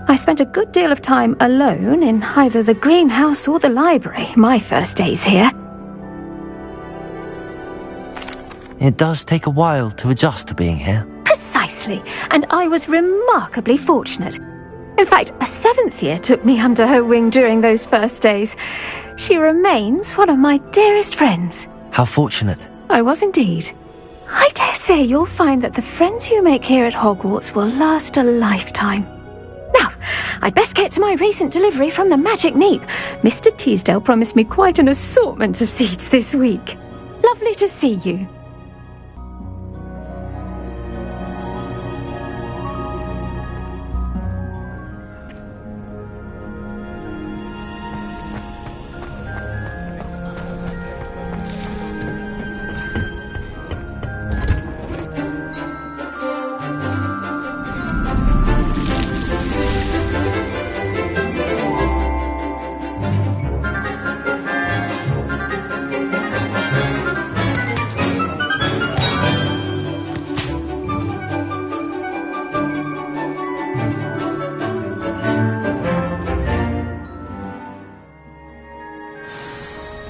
I spent a good deal of time alone in either the greenhouse or the library my first days here. It does take a while to adjust to being here. Precisely, and I was remarkably fortunate. In fact, a 7th year took me under her wing during those first days. She remains one of my dearest friends. How fortunate. I was indeed. I dare say you'll find that the friends you make here at Hogwarts will last a lifetime. Now, I'd best get to my recent delivery from the Magic Neep. Mr. Teasdale promised me quite an assortment of seeds this week. Lovely to see you.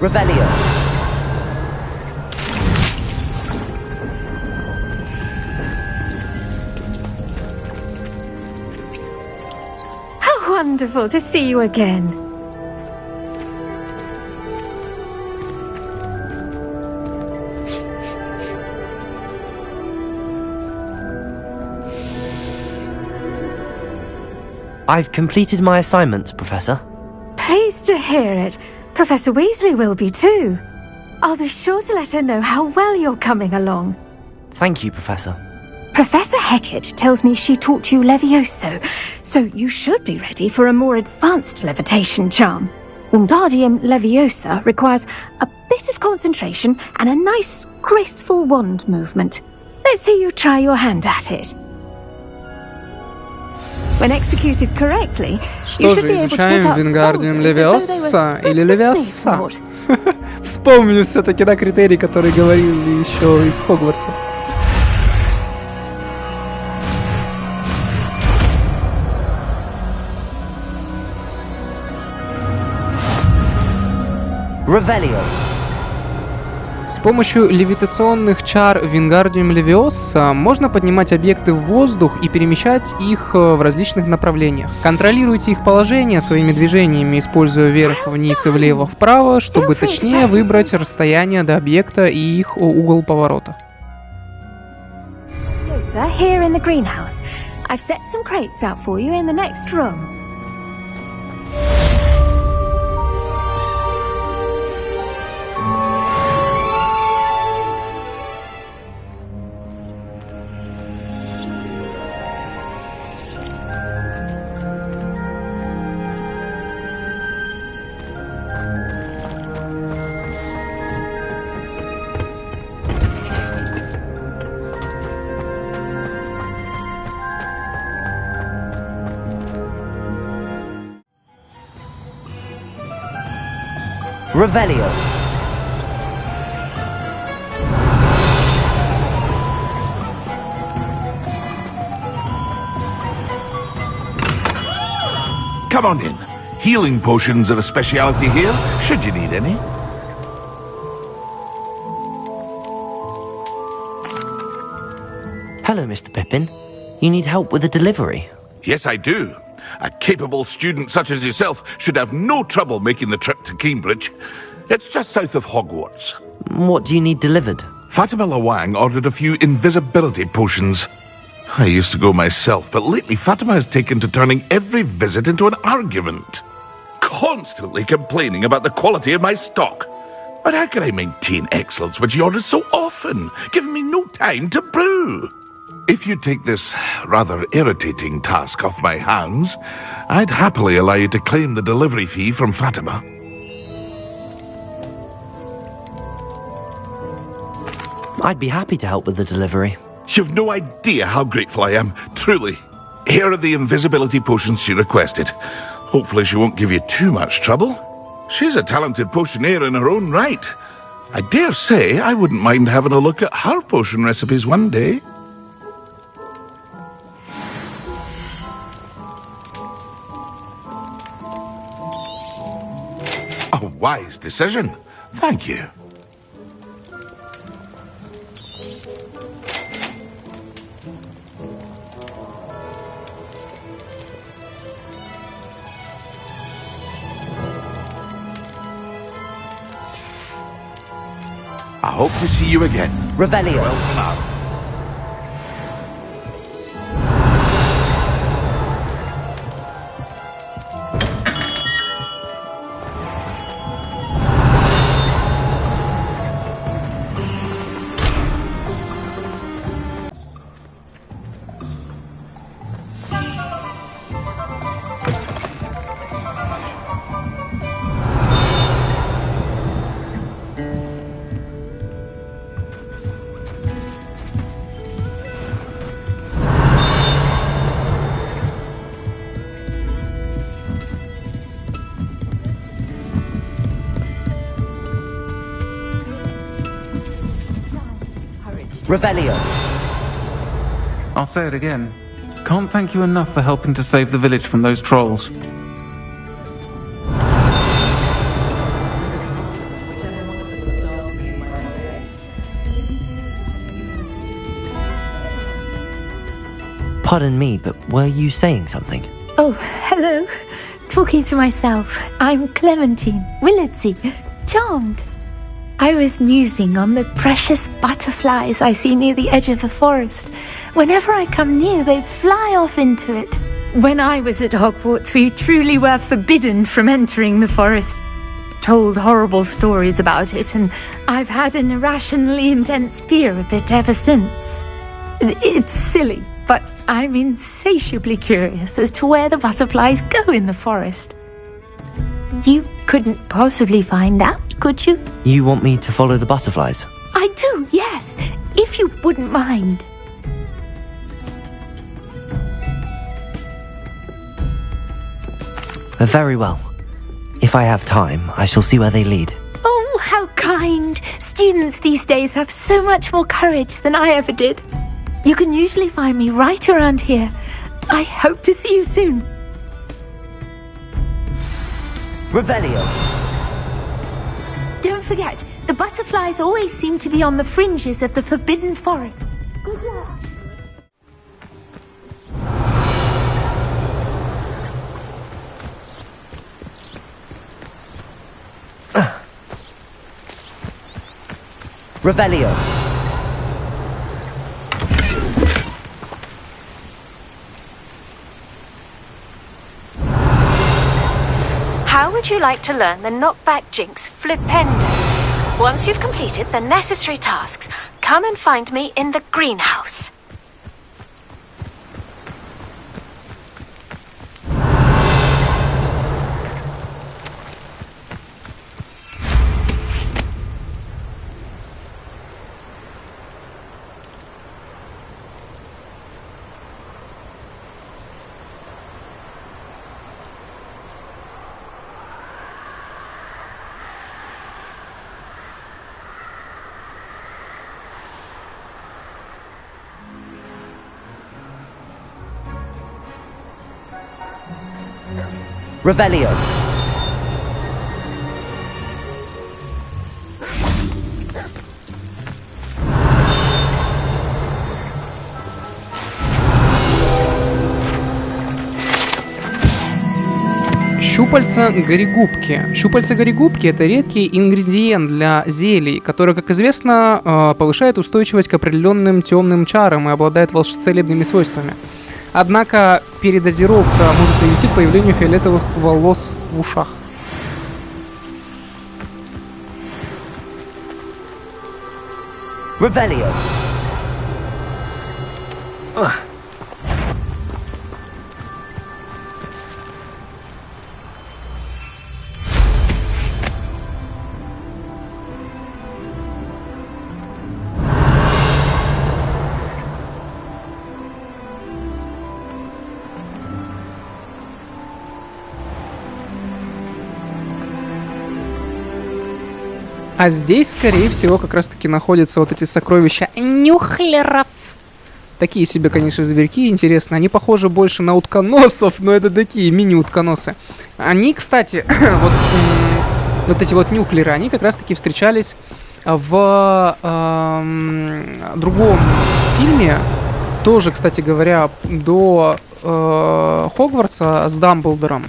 Revelio. How wonderful to see you again. I've completed my assignment, Professor. Pleased to hear it. Professor Weasley will be too. I'll be sure to let her know how well you're coming along. Thank you, Professor. Professor Hecat tells me she taught you Levioso, so you should be ready for a more advanced levitation charm. Wingardium Leviosa requires a bit of concentration and a nice, graceful wand movement. Let's see you try your hand at it. When executed correctly, Что же, изучаем Wingardium Leviosa или Левиоса? Вспомню все-таки, да, критерий, который говорили еще из Хогвартса. Revelio. С помощью левитационных чар Wingardium Leviosa можно поднимать объекты в воздух и перемещать их в различных направлениях. Контролируйте их положение своими движениями, используя вверх, вниз и влево, вправо, чтобы точнее выбрать расстояние до объекта и их угол поворота. Closer, here in the greenhouse. I've set some crates out for you in the next room. Revelio. Come on in. Healing potions are a speciality here, should you need any. Hello, Mr. Pippin. You need help with a delivery? Yes, I do. A capable student such as yourself should have no trouble making the trip to Cambridge. It's just south of Hogwarts. What do you need delivered? Fatima Lawang ordered a few invisibility potions. I used to go myself, but lately Fatima has taken to turning every visit into an argument. Constantly complaining about the quality of my stock. But how can I maintain excellence when she orders so often, giving me no time to brew? If you take this rather irritating task off my hands, I'd happily allow you to claim the delivery fee from Fatima. I'd be happy to help with the delivery. You've no idea how grateful I am, truly. Here are the invisibility potions she requested. Hopefully she won't give you too much trouble. She's a talented potioneer in her own right. I dare say I wouldn't mind having a look at her potion recipes one day. A wise decision. Thank you. I hope to see you again. Revelio. Well, for now. Revelio. I'll say it again. Can't thank you enough for helping to save the village from those trolls. Pardon me, but were you saying something? Oh, hello. Talking to myself. I'm Clementine Willardsey. Charmed. I was musing on the precious butterflies I see near the edge of the forest. Whenever I come near, they fly off into it. When I was at Hogwarts, we truly were forbidden from entering the forest. Told horrible stories about it, and I've had an irrationally intense fear of it ever since. It's silly, but I'm insatiably curious as to where the butterflies go in the forest. You couldn't possibly find out, could you? You want me to follow the butterflies? I do, yes, if you wouldn't mind. Very well. If I have time, I shall see where they lead. Oh, how kind! Students these days have so much more courage than I ever did. You can usually find me right around here. I hope to see you soon. Revelio. Don't forget, the butterflies always seem to be on the fringes of the forbidden forest. Revelio. How would you like to learn the knockback jinx flipendo? Once you've completed the necessary tasks, come and find me in the greenhouse. Revelio. Щупальца горегубки. Щупальца горегубки — это редкий ингредиент для зелий, который, как известно, повышает устойчивость к определенным темным чарам и обладает волшебными свойствами. Однако передозировка может привести к появлению фиолетовых волос в ушах. Revelio. А здесь, скорее всего, как раз-таки находятся вот эти сокровища нюхлеров. Такие себе, конечно, зверьки, интересно. Они похожи больше на утконосов, но это такие мини-утконосы. Они, кстати, вот эти вот нюхлеры, они как раз-таки встречались в другом фильме. Тоже, кстати говоря, до Хогвартса с Дамблдором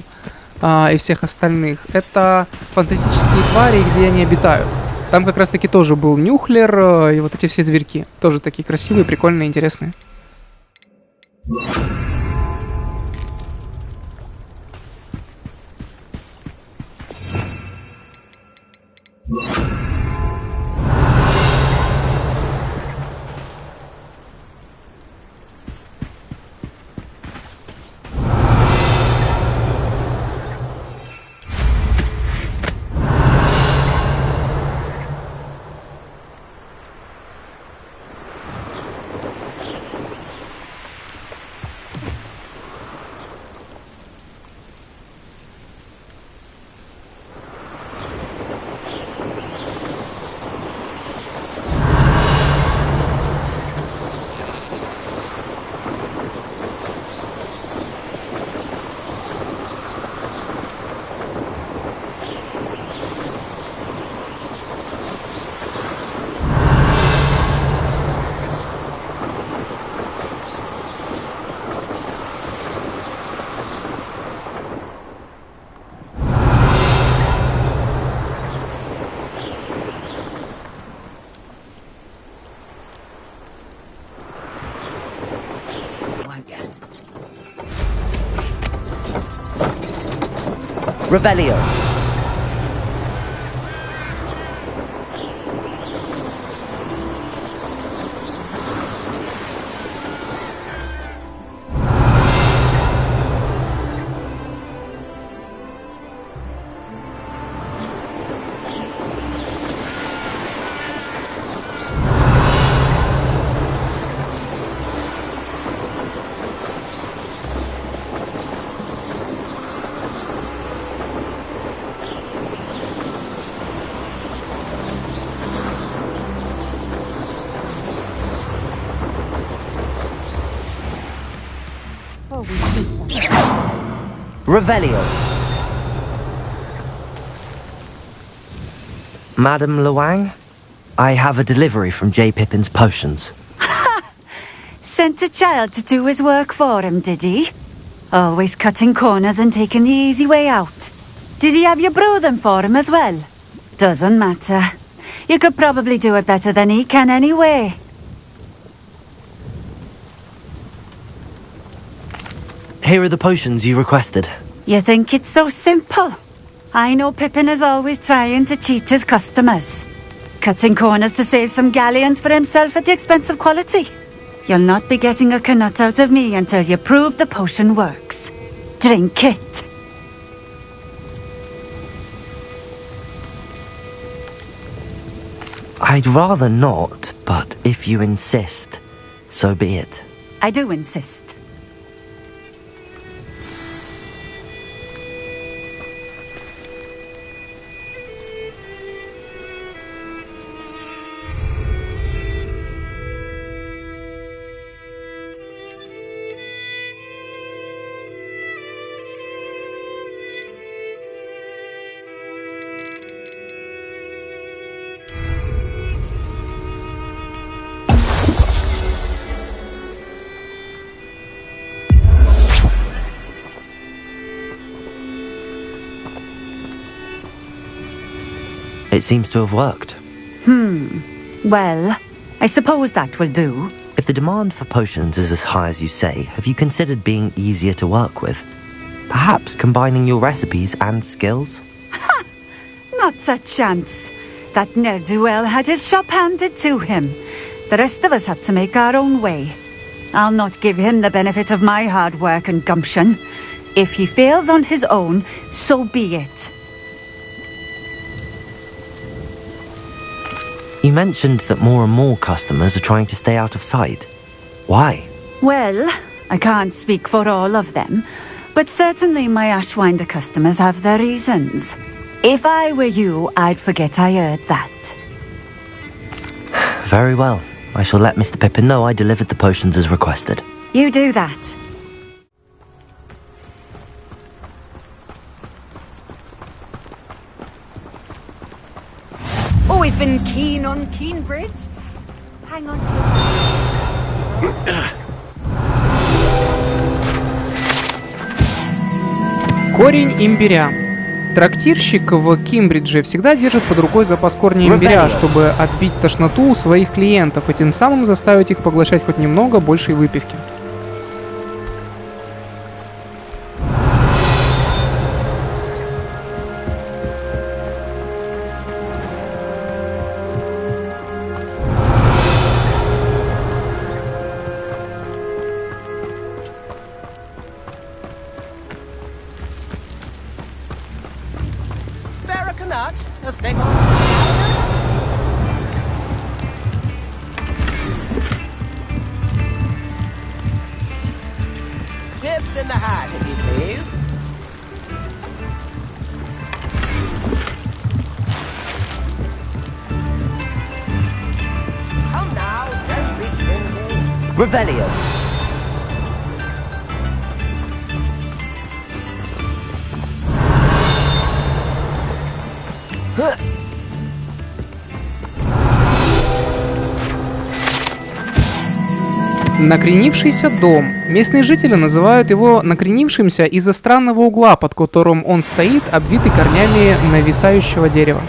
и всех остальных. Это фантастические твари, где они обитают. Там как раз таки тоже был нюхлер и вот эти все зверьки. Тоже такие красивые, прикольные, интересные. Revelio. Revelio. Madam Luang? I have a delivery from J. Pippin's Potions. Sent a child to do his work for him, did he? Always cutting corners and taking the easy way out. Did he have you brew them for him as well? Doesn't matter. You could probably do it better than he can anyway. Here are the potions you requested. You think it's so simple? I know Pippin is always trying to cheat his customers. Cutting corners to save some galleons for himself at the expense of quality. You'll not be getting a canut out of me until you prove the potion works. Drink it. I'd rather not, but if you insist, so be it. I do insist. It seems to have worked. Well, I suppose that will do. If the demand for potions is as high as you say, have you considered being easier to work with? Perhaps combining your recipes and skills? Not a chance. That ne'er-do-well had his shop handed to him. The rest of us had to make our own way. I'll not give him the benefit of my hard work and gumption. If he fails on his own, so be it. You mentioned that more and more customers are trying to stay out of sight. Why? Well, I can't speak for all of them, but certainly my Ashwinder customers have their reasons. If I were you, I'd forget I heard that. Very well. I shall let Mr. Pippin know I delivered the potions as requested. You do that. Always been keen on Keenbridge. Hang on to your... Корень имбиря. Трактирщик в Кембридже всегда держит под рукой запас корня имбиря, чтобы отбить тошноту у своих клиентов и тем самым заставить их поглощать хоть немного большей выпивки. Chips in the hat, if you please. Come now, don't be stingy. Revelio. Накренившийся дом. Местные жители называют его накренившимся из-за странного угла, под которым он стоит, обвитый корнями нависающего дерева.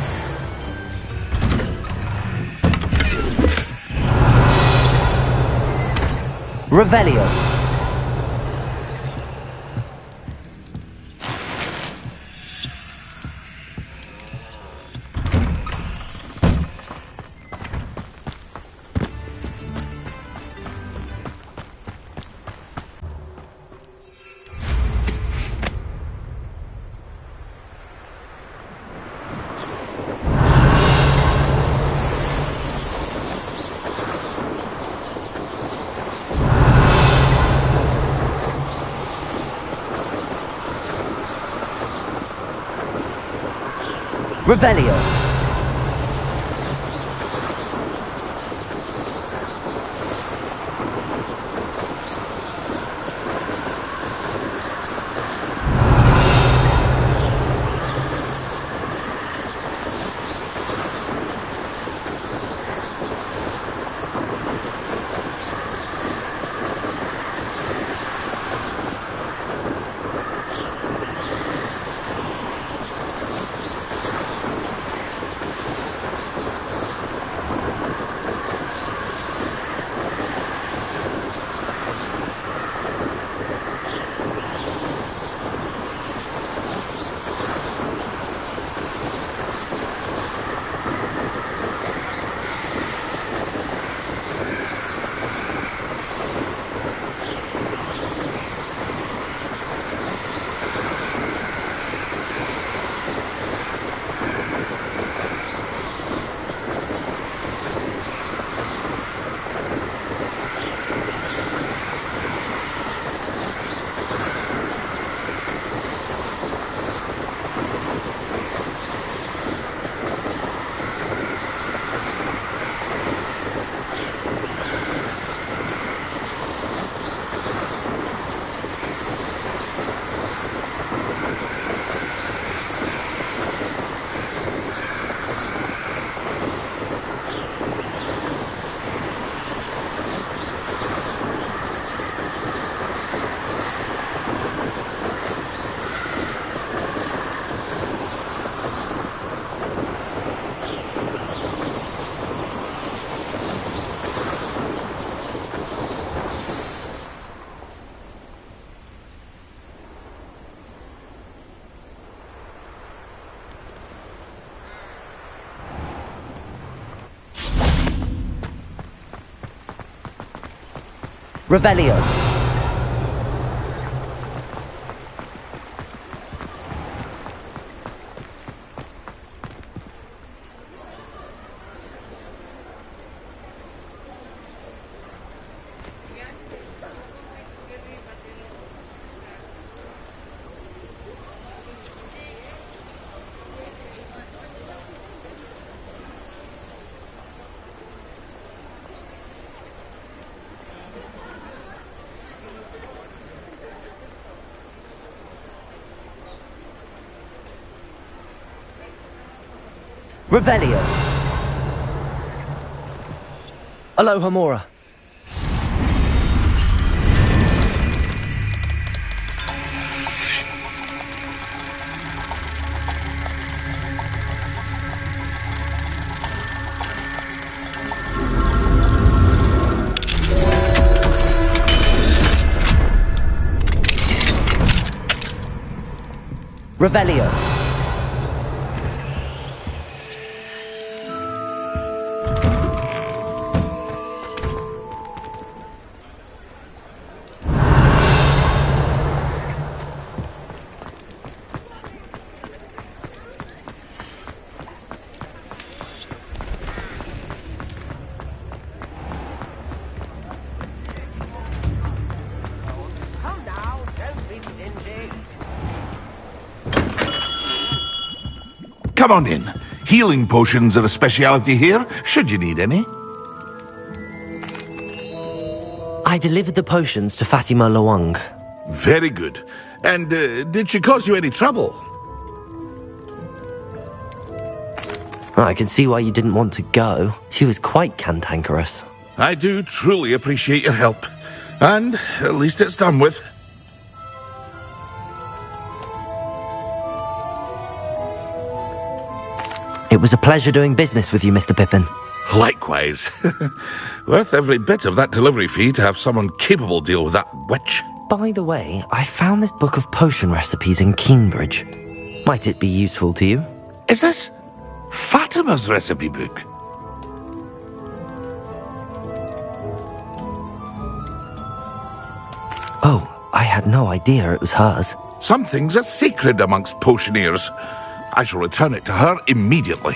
Revelio. Revelio. Revelio. Revelio. Aloha Mora. Revelio. Come on in. Healing potions are a speciality here, should you need any. I delivered the potions to Fatima Lawang. Very good. And did she cause you any trouble? I can see why you didn't want to go. She was quite cantankerous. I do truly appreciate your help. And at least it's done with. It was a pleasure doing business with you, Mr. Pippin. Likewise. Worth every bit of that delivery fee to have someone capable deal with that witch. By the way, I found this book of potion recipes in Cambridge. Might it be useful to you? Is this Fatima's recipe book? Oh, I had no idea it was hers. Some things are sacred amongst potioneers. I shall return it to her immediately.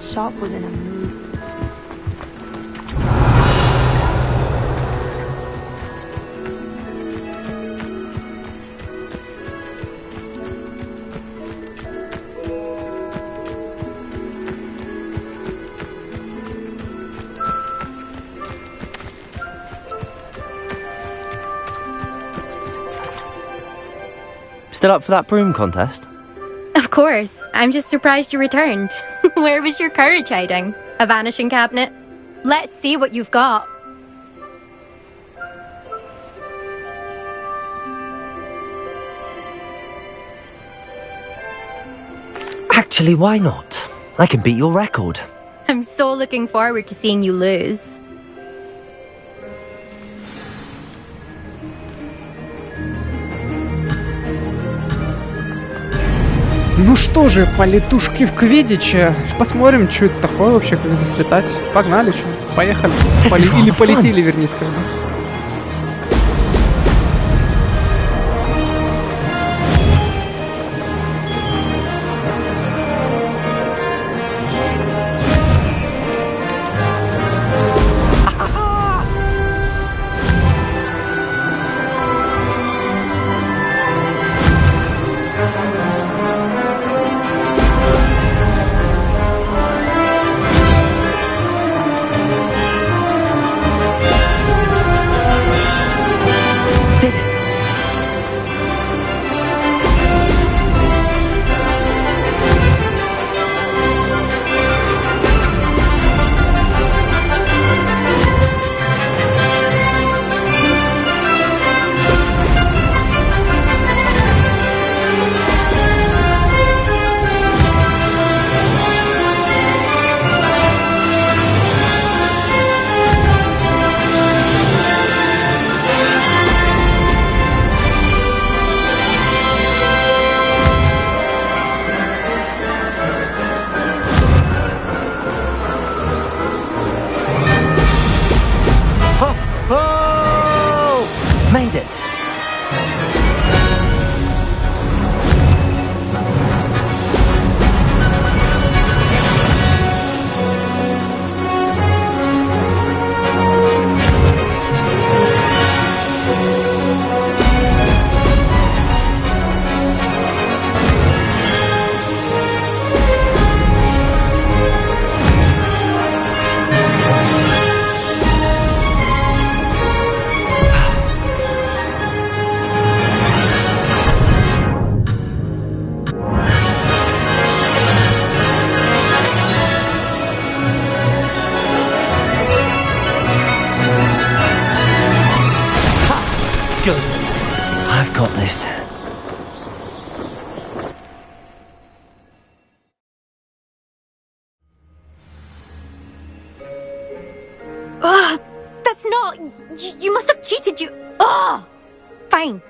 Sharp was in a mood. Still up for that broom contest? Of course. I'm just surprised you returned. Where was your courage hiding? A vanishing cabinet? Let's see what you've got. Actually, why not? I can beat your record. I'm so looking forward to seeing you lose. Ну что же, полетушки в квиддиче. Посмотрим, что это такое вообще, как здесь летать. Погнали, что? Поехали. Или полетели, вернее, сказать. Made it! Good. I've got this. Ugh, that's not... You must have cheated, you... Ugh! Fine.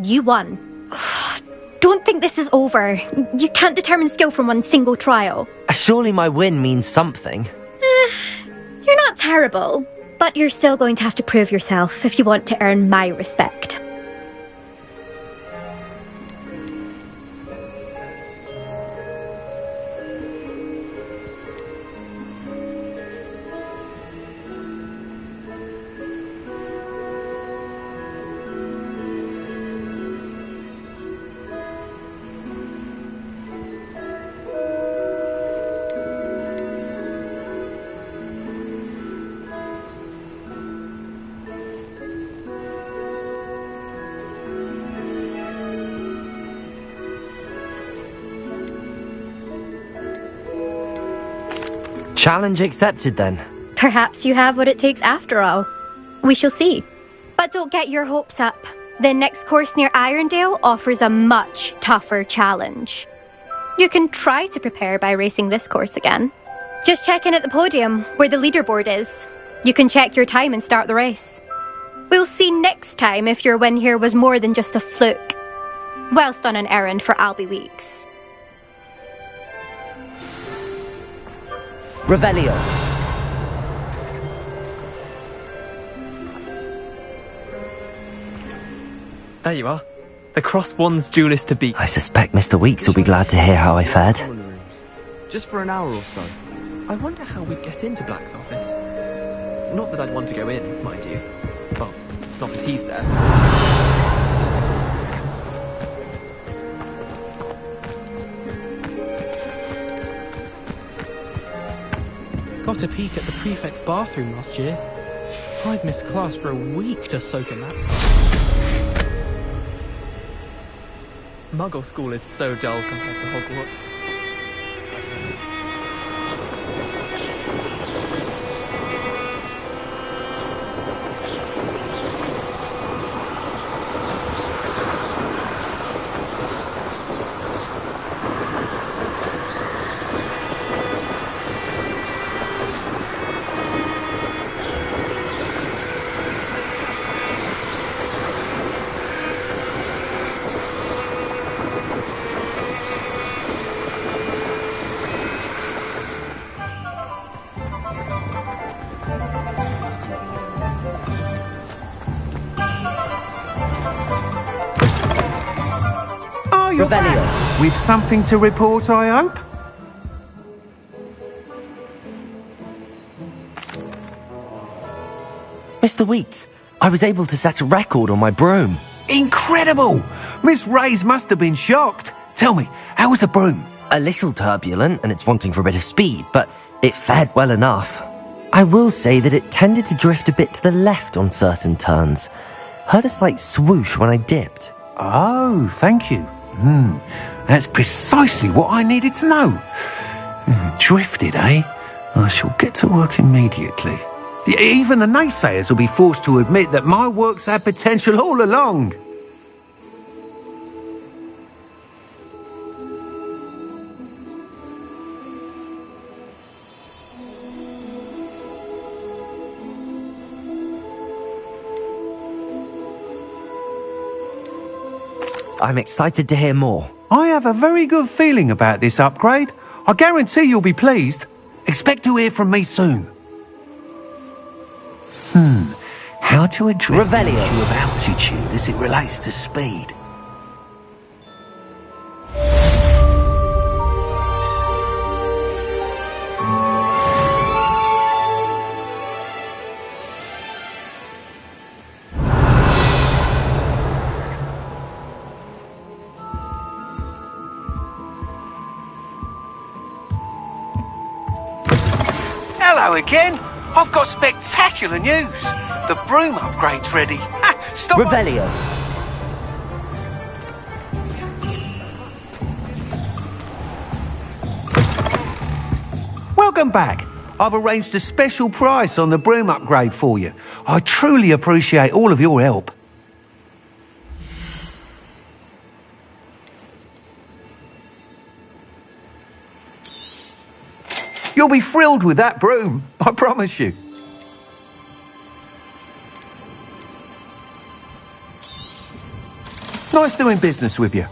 You won. Ugh, don't think this is over. You can't determine skill from one single trial. Surely my win means something. You're not terrible, but you're still going to have to prove yourself if you want to earn my respect. Challenge accepted then. Perhaps you have what it takes after all. We shall see. But don't get your hopes up. The next course near Irondale offers a much tougher challenge. You can try to prepare by racing this course again. Just check in at the podium, where the leaderboard is. You can check your time and start the race. We'll see next time if your win here was more than just a fluke. Whilst on an errand for Albie Weeks. Revelio. There you are. The cross-wands duelist to beat. I suspect Mr. Weeks will be glad to hear how I fared. Just for an hour or so. I wonder how we'd get into Black's office. Not that I'd want to go in, mind you. Well, not if he's there. Got a peek at the prefect's bathroom last year. I'd missed class for a week to soak in that. Muggle school is so dull compared to Hogwarts. Revelio. With something to report, I hope? Mr. Weeks, I was able to set a record on my broom. Incredible! Miss Reyes must have been shocked. Tell me, how was the broom? A little turbulent, and it's wanting for a bit of speed, but it fared well enough. I will say that it tended to drift a bit to the left on certain turns. Heard a slight swoosh when I dipped. Oh, thank you. That's precisely what I needed to know. Drifted, eh? I shall get to work immediately. Even the naysayers will be forced to admit that my work's had potential all along. I'm excited to hear more. I have a very good feeling about this upgrade. I guarantee you'll be pleased. Expect to hear from me soon. How how to address the Revelio. issue of altitude as it relates to speed. Hello again. I've got spectacular news. The broom upgrade's ready. Stop. Revelio. Welcome back. I've arranged a special price on the broom upgrade for you. I truly appreciate all of your help. You'll be thrilled with that broom, I promise you. Nice doing business with you.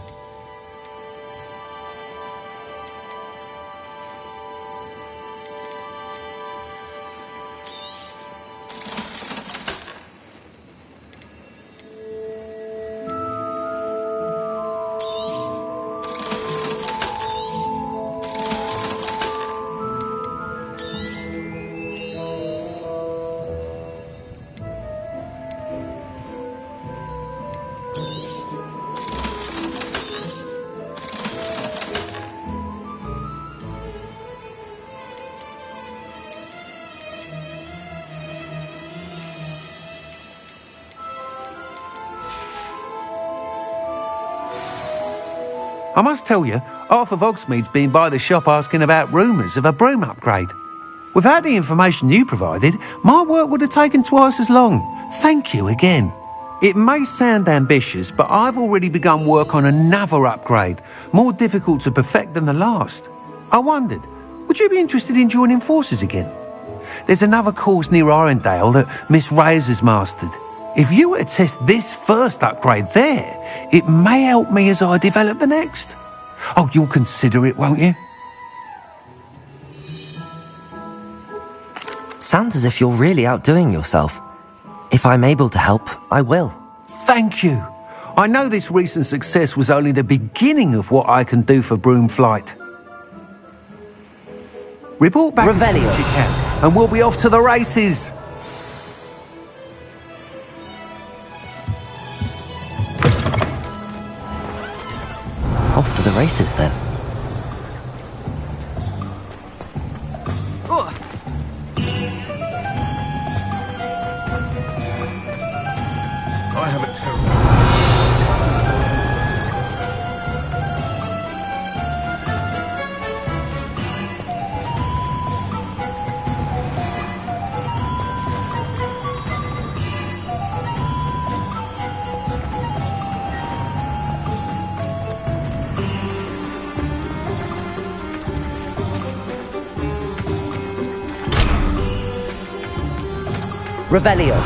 I must tell you, half of Hogsmeade's been by the shop asking about rumours of a broom upgrade. Without the information you provided, my work would have taken twice as long. Thank you again. It may sound ambitious, but I've already begun work on another upgrade, more difficult to perfect than the last. I wondered, would you be interested in joining forces again? There's another course near Arendelle that Miss Reyes has mastered. If you were to test this first upgrade there, it may help me as I develop the next. Oh, you'll consider it, won't you? Sounds as if you're really outdoing yourself. If I'm able to help, I will. Thank you. I know this recent success was only the beginning of what I can do for broom flight. Report back as soon as you can, and we'll be off to the races. Off to the races, then. I have a terrible... Revelio.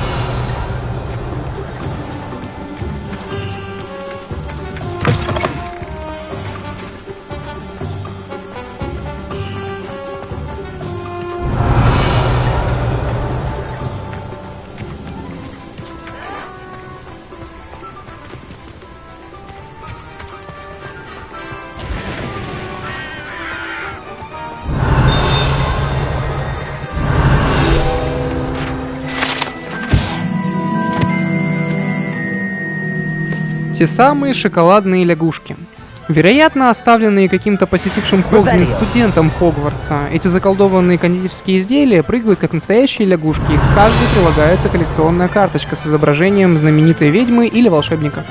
Те самые шоколадные лягушки. Вероятно, оставленные каким-то посетившим Хогвартс студентом Хогвартса, эти заколдованные кондитерские изделия прыгают как настоящие лягушки, и к каждой прилагается коллекционная карточка с изображением знаменитой ведьмы или волшебника.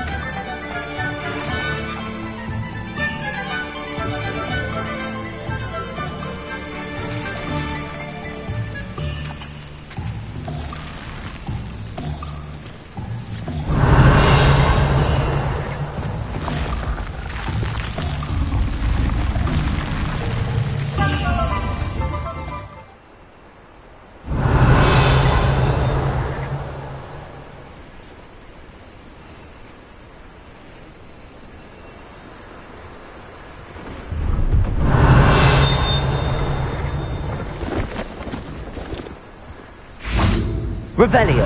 Revelio.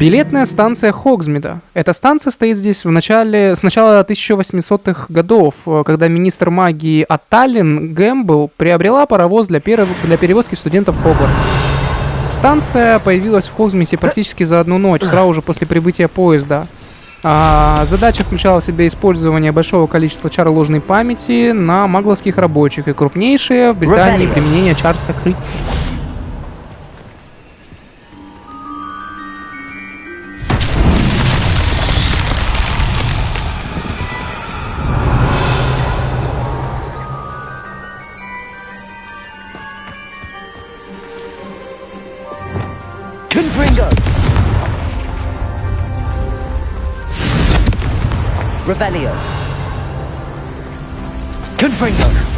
Билетная станция Хогсмида. Эта станция стоит здесь с начала 1800-х годов, когда министр магии Аталин Гэмбл приобрела паровоз для перевозки студентов Хогвартса. Станция появилась в Хогсмиде практически за одну ночь, сразу же после прибытия поезда. Задача включала в себя использование большого количества чар ложной памяти на магловских рабочих и крупнейшее в Британии применение чар сокрытия. Revelio. Confringo.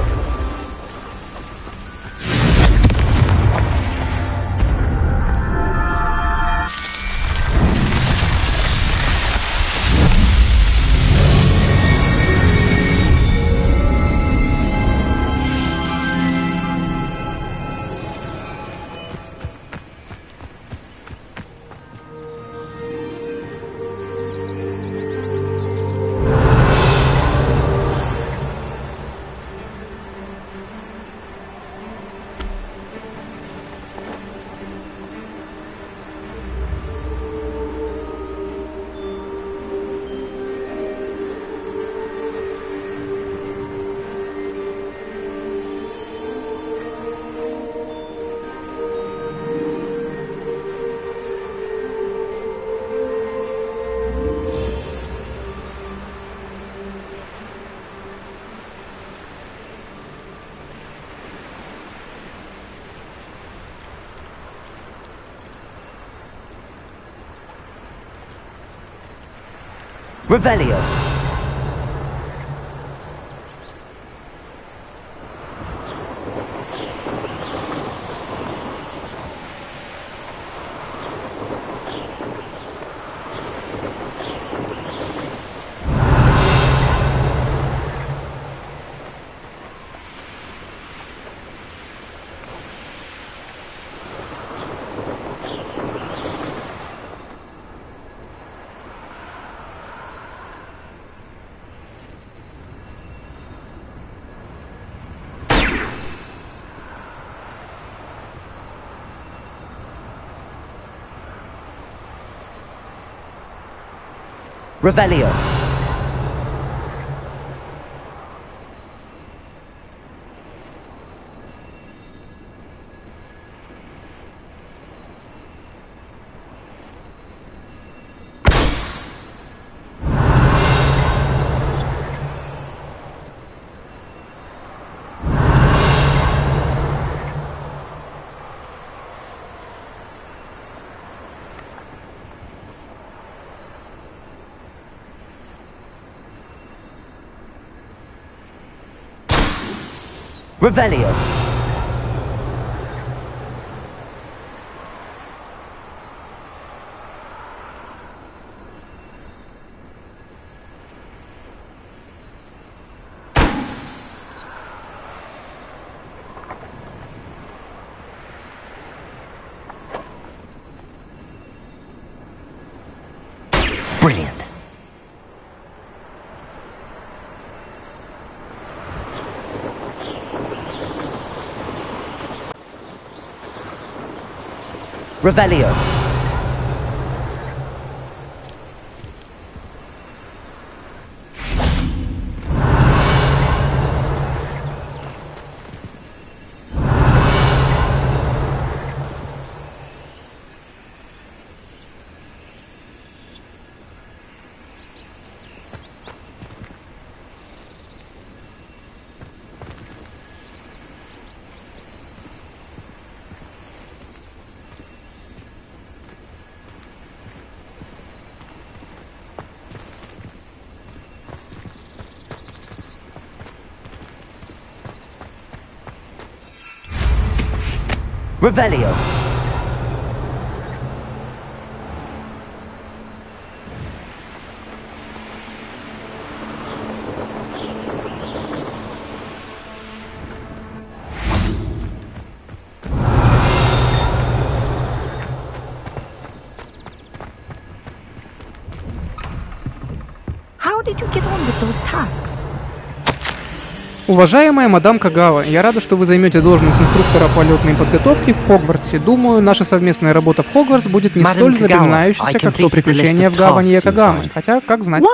Revelio. Revelio. Revelio. Brilliant. Revelio. Revelio. did you get on with those tasks? Уважаемая мадам Кагава, я рада, что вы займете должность инструктора полетной подготовки в Хогвартсе. Думаю, наша совместная работа в Хогвартс будет не столь запоминающейся, как то приключение в гавани Якогамы. Хотя, как знать.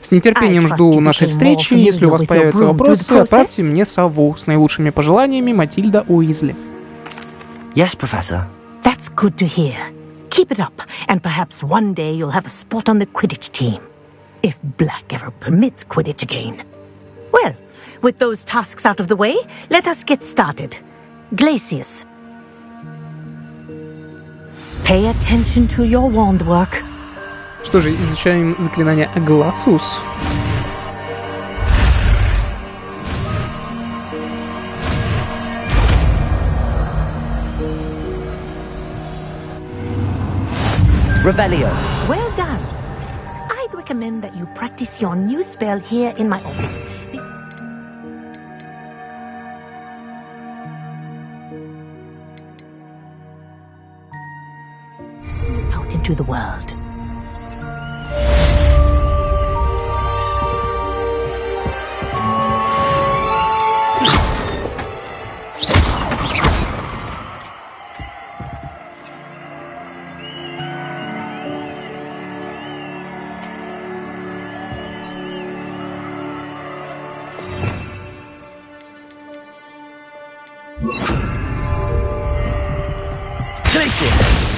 С нетерпением жду нашей встречи. Если у вас появятся вопросы, отправьте мне сову. С наилучшими пожеланиями, Матильда Уизли. Yes, Professor. That's good to hear. Keep it up, and perhaps one day you'll have a spot on the Quidditch team. If Black ever permits Quidditch again. Well, with those tasks out of the way, let us get started. Glacius. Pay attention to your wand work. Что же, изучаем заклинание Глациус. Revelio. Well done. I'd recommend that you practice your new spell here in my office. Out into the world.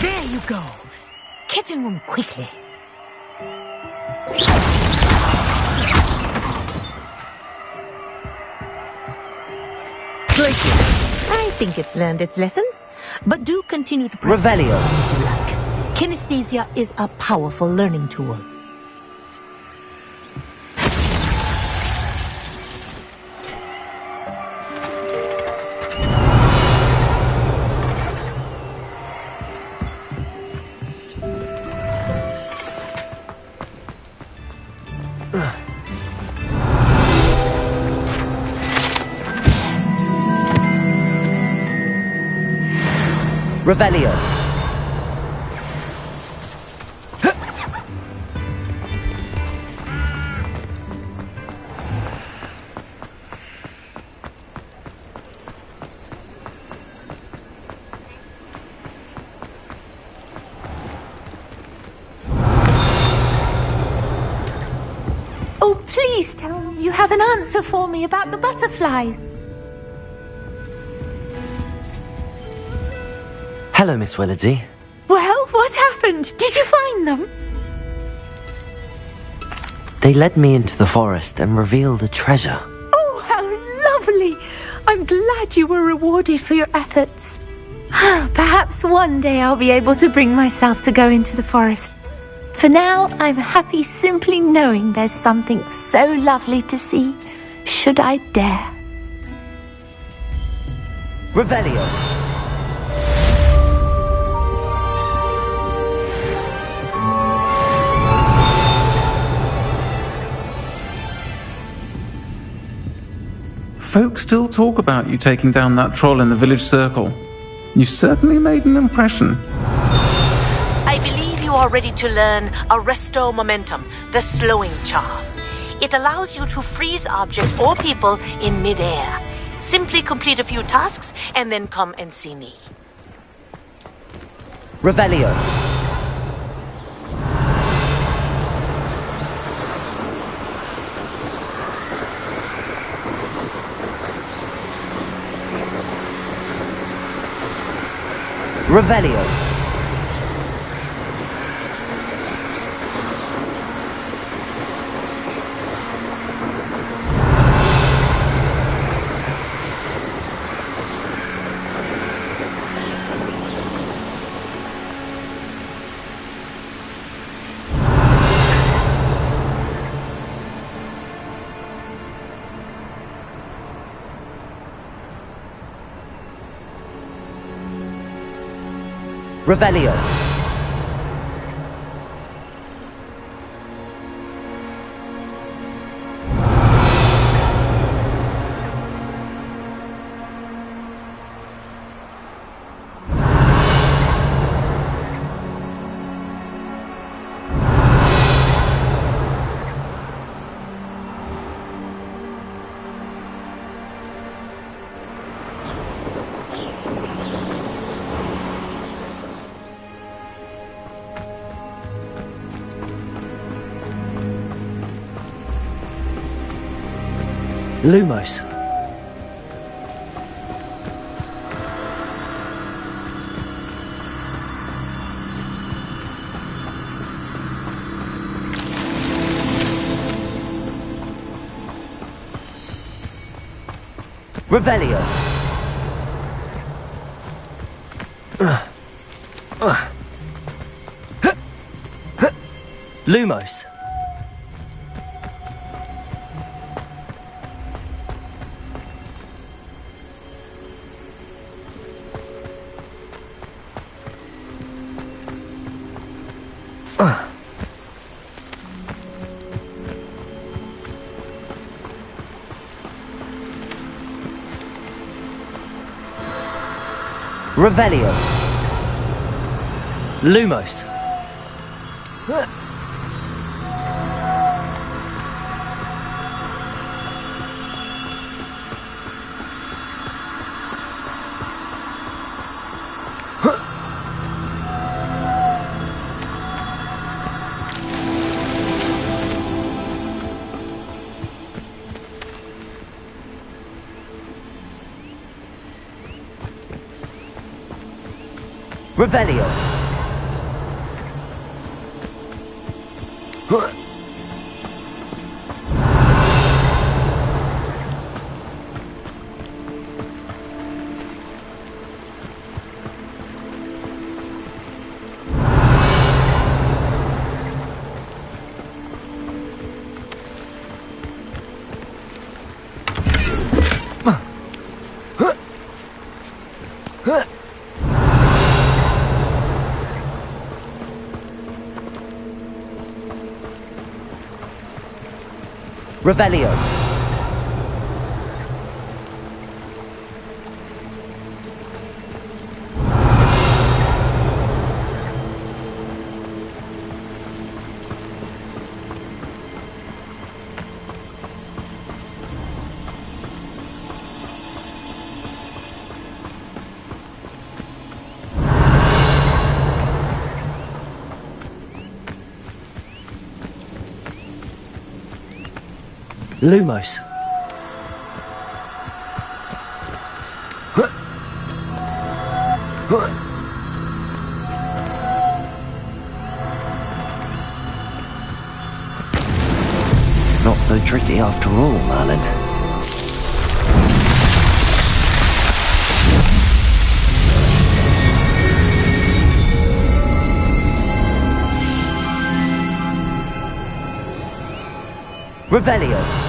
There you go. Get in them quickly. I think it's learned its lesson, but do continue to practice Revelio. as you like. Kinesthesia is a powerful learning tool. Revelio. Oh, please tell me you have an answer for me about the butterfly. Hello, Miss Willardsey. Well, what happened? Did you find them? They led me into the forest and revealed a treasure. Oh, how lovely! I'm glad you were rewarded for your efforts. Perhaps one day I'll be able to bring myself to go into the forest. For now, I'm happy simply knowing there's something so lovely to see, should I dare. Revelio. Folks still talk about you taking down that troll in the village circle. You certainly made an impression. I believe you are ready to learn Arresto Momentum, the slowing charm. It allows you to freeze objects or people in mid-air. Simply complete a few tasks and then come and see me. Revelio. Revelio. Revelio. Lumos. Revelio. Lumos. Revelio. Lumos. Revelio. Revelio. Lumos. Not so tricky after all, Merlin. Revelio.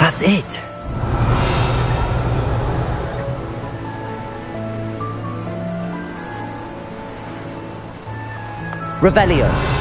That's it. Revelio.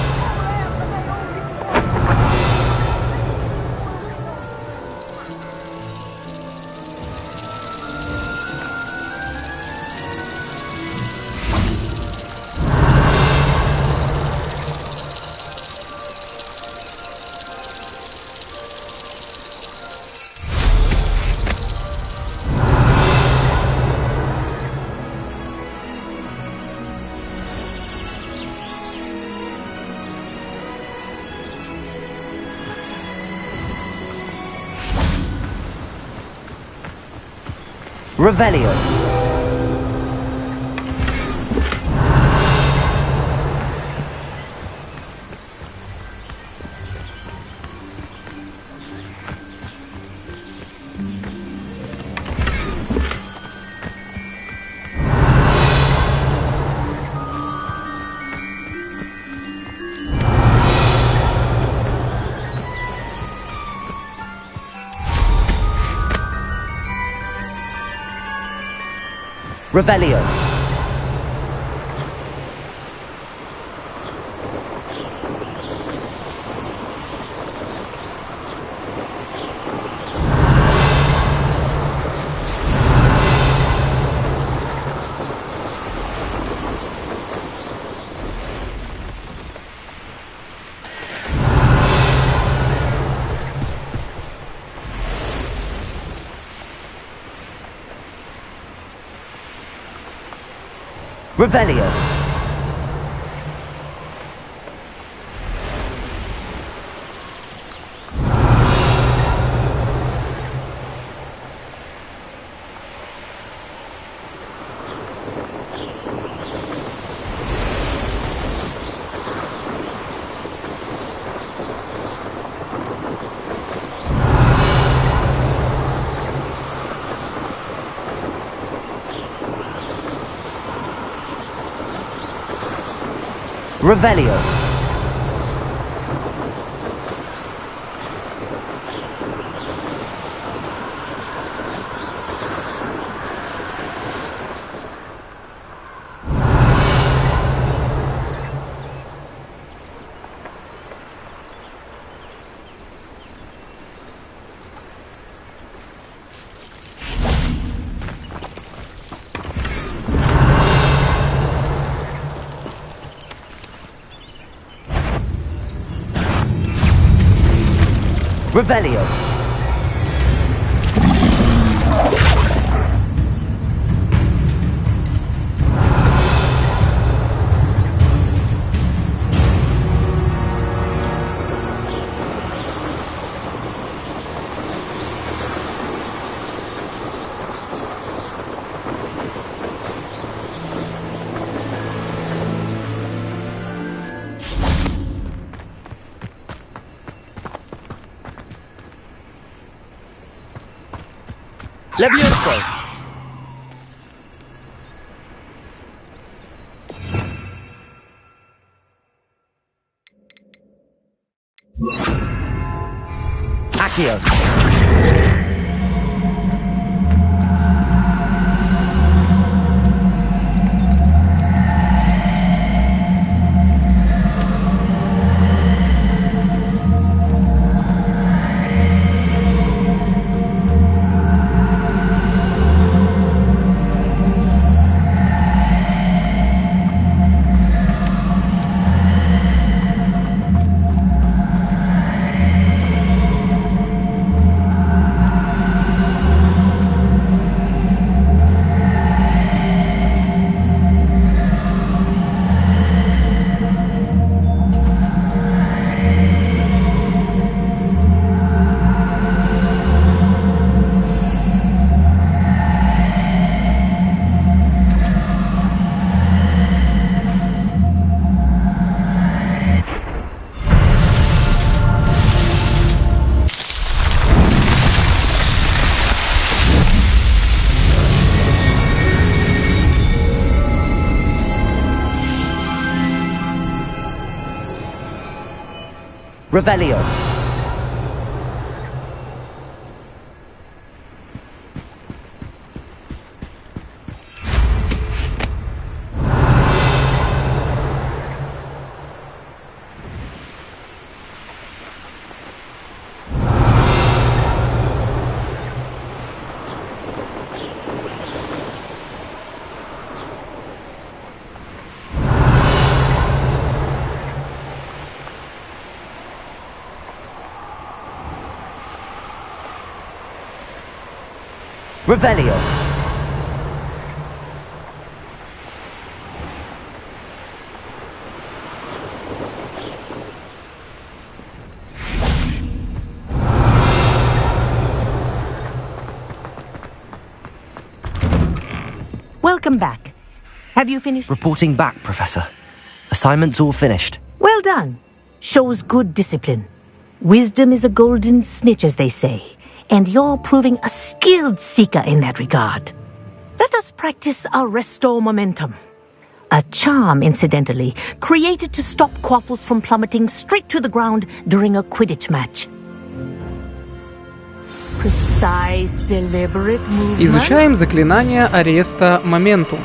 Revelio. Revelio. Revelio. Revelio. Revelio. Levioso. Accio. Revelio. Revelio. welcome back. Have you finished? Reporting back, Professor. Assignment's all finished. Well done. Shows good discipline. Wisdom is a golden snitch, as they say, and you're proving a skilled seeker in that regard. Let us practice Arresto Momentum. A charm, incidentally, created to stop quaffles from plummeting straight to the ground during a Quidditch match. Precise, deliberate movements. Изучаем заклинание ареста моментум.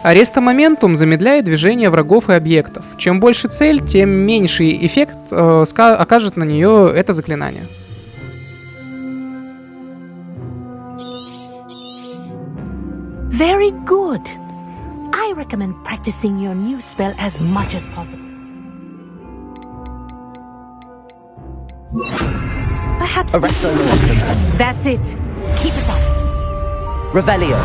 Ареста моментум замедляет движение врагов и объектов. Чем больше цель, тем меньший эффект окажет на нее это заклинание. Very good. I recommend practicing your new spell as much as possible. Perhaps. Arresto momentum. That's it. Keep it up. Revelio.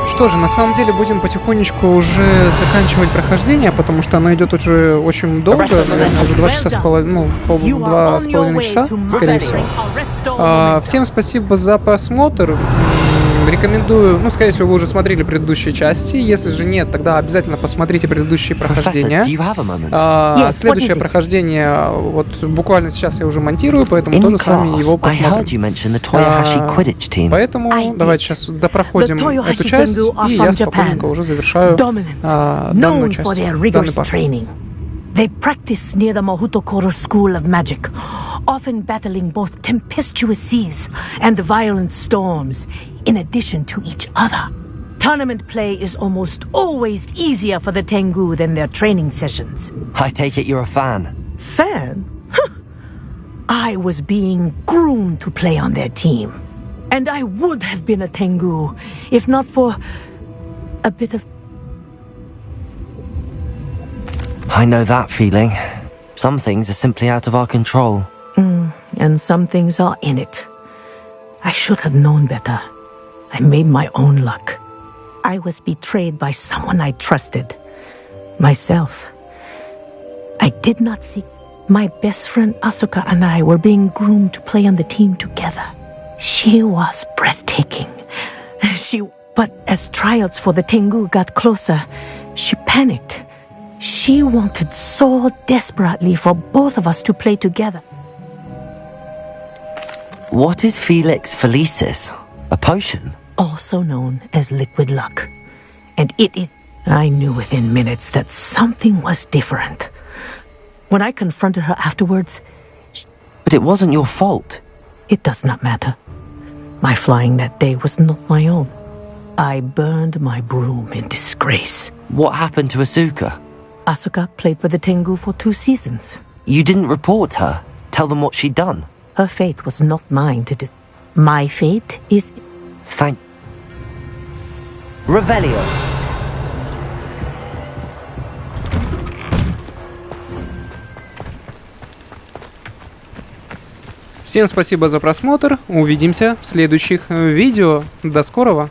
Что же, на самом деле будем потихонечку уже заканчивать прохождение, потому что оно идет уже очень долго, наверное, уже 2 часа с половиной, 2,5 часа, скорее всего. Всем спасибо за просмотр. Рекомендую, скорее всего, вы уже смотрели предыдущие части. Если же нет, тогда обязательно посмотрите предыдущие прохождения. Следующее прохождение, вот буквально сейчас я уже монтирую, поэтому тоже с вами его посмотрим. Поэтому давайте сейчас допроходим эту часть, и я спокойненько уже завершаю данную часть, данный пас. They practice near the Mahutokoro School of Magic, often battling both tempestuous seas and violent storms, in addition to each other. Tournament play is almost always easier for the Tengu than their training sessions. I take it you're a fan. Fan? I was being groomed to play on their team. And I would have been a Tengu, if not for a bit of... I know that feeling. Some things are simply out of our control. And some things are in it. I should have known better. I made my own luck. I was betrayed by someone I trusted. Myself. I did not see... My best friend Asuka and I were being groomed to play on the team together. She was breathtaking. But as trials for the Tengu got closer, she panicked. She wanted so desperately for both of us to play together. What is Felix Felicis? A potion? Also known as liquid luck. And it is... I knew within minutes that something was different. When I confronted her afterwards... But it wasn't your fault. It does not matter. My flying that day was not my own. I burned my broom in disgrace. What happened to Asuka? Asuka played for the Tengu for 2 seasons. You didn't report her? Tell them what she'd done? Her fate was not mine to My fate is... Revelio. Всем спасибо за просмотр. Увидимся в следующих видео. До скорого!